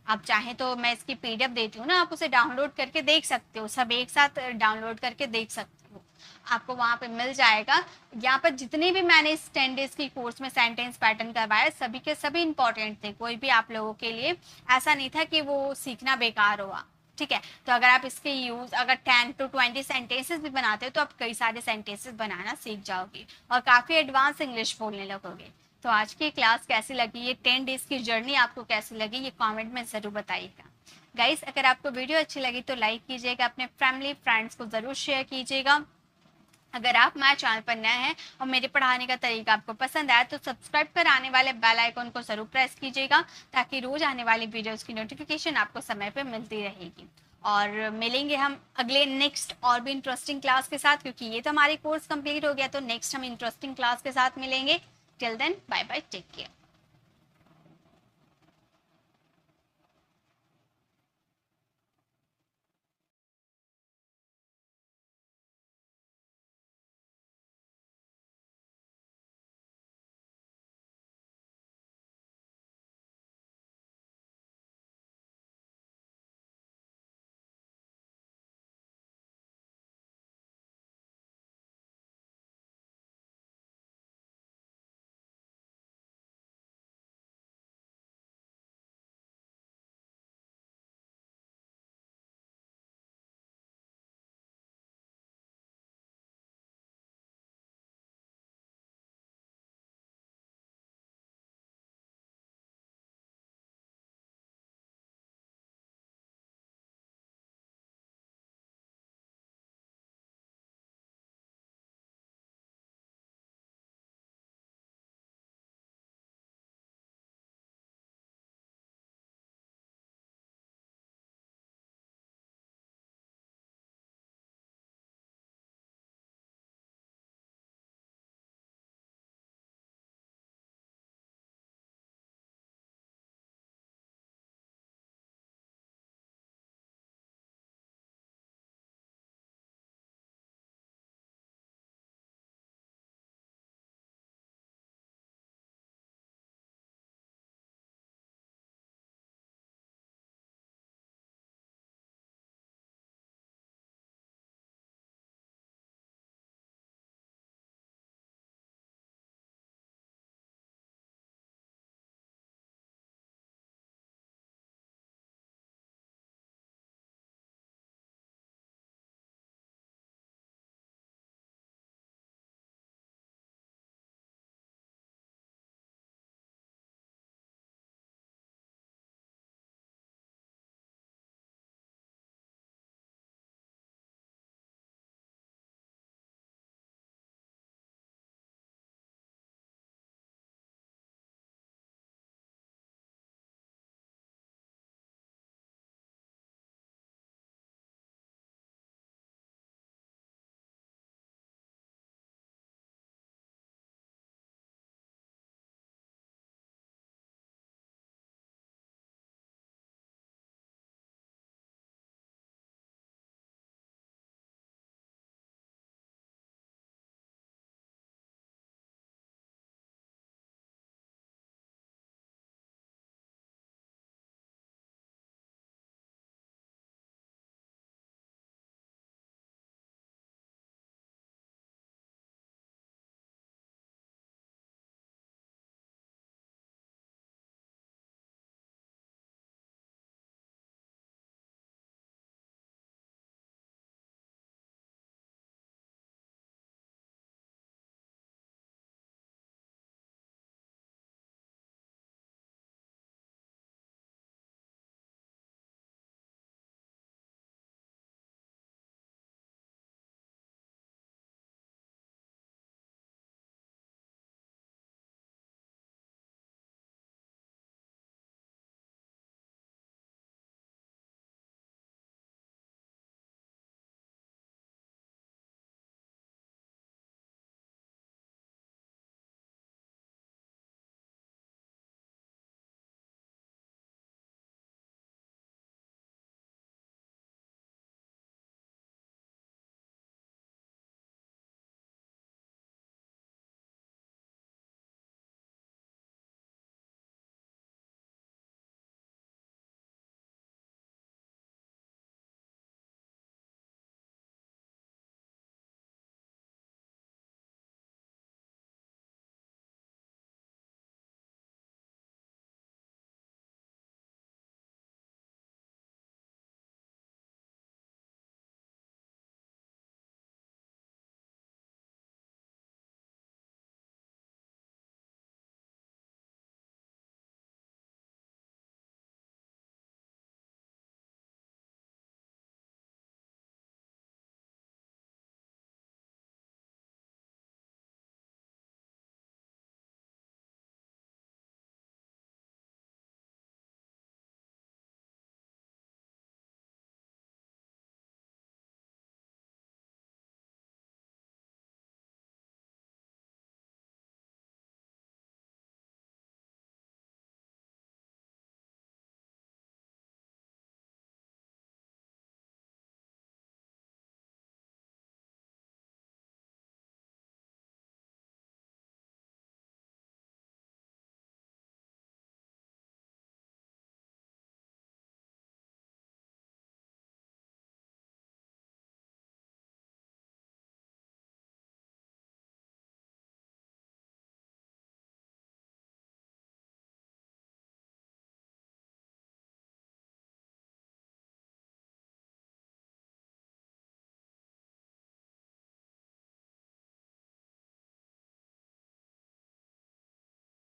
Speaker 1: आप चाहें तो मैं इसकी पीडीएफ देती हूँ ना, आप उसे डाउनलोड करके देख सकते हो, सब एक साथ डाउनलोड करके देख सकते हो, आपको वहाँ पे मिल जाएगा। यहाँ पर जितने भी मैंने इस 10 डेज की कोर्स में सेंटेंस पैटर्न करवाए, सभी के सभी इंपॉर्टेंट थे। कोई भी आप लोगों के लिए ऐसा नहीं था कि वो सीखना बेकार हुआ। ठीक है, तो अगर आप इसके यूज अगर 10 to 20 सेंटेंसेस भी बनाते हो, तो आप कई सारे सेंटेंसेस बनाना सीख जाओगे और काफ़ी एडवांस इंग्लिश बोलने लगोगे। तो आज की क्लास कैसी लगी, ये 10 डेज की जर्नी आपको कैसी लगी, ये कमेंट में ज़रूर बताइएगा। गाइस, अगर आपको वीडियो अच्छी लगी तो लाइक कीजिएगा, अपने फैमिली फ्रेंड्स को ज़रूर शेयर कीजिएगा। अगर आप हमारे चैनल पर नए हैं और मेरे पढ़ाने का तरीका आपको पसंद आया, तो सब्सक्राइब कर आने वाले बेल आइकन को ज़रूर प्रेस कीजिएगा, ताकि रोज़ आने वाली वीडियोज़ की नोटिफिकेशन आपको समय पर मिलती रहेगी। और मिलेंगे हम अगले नेक्स्ट और भी इंटरेस्टिंग क्लास के साथ, क्योंकि ये तो हमारी कोर्स कंप्लीट हो गया, तो नेक्स्ट हम इंटरेस्टिंग क्लास के साथ मिलेंगे. Till then bye bye, take care.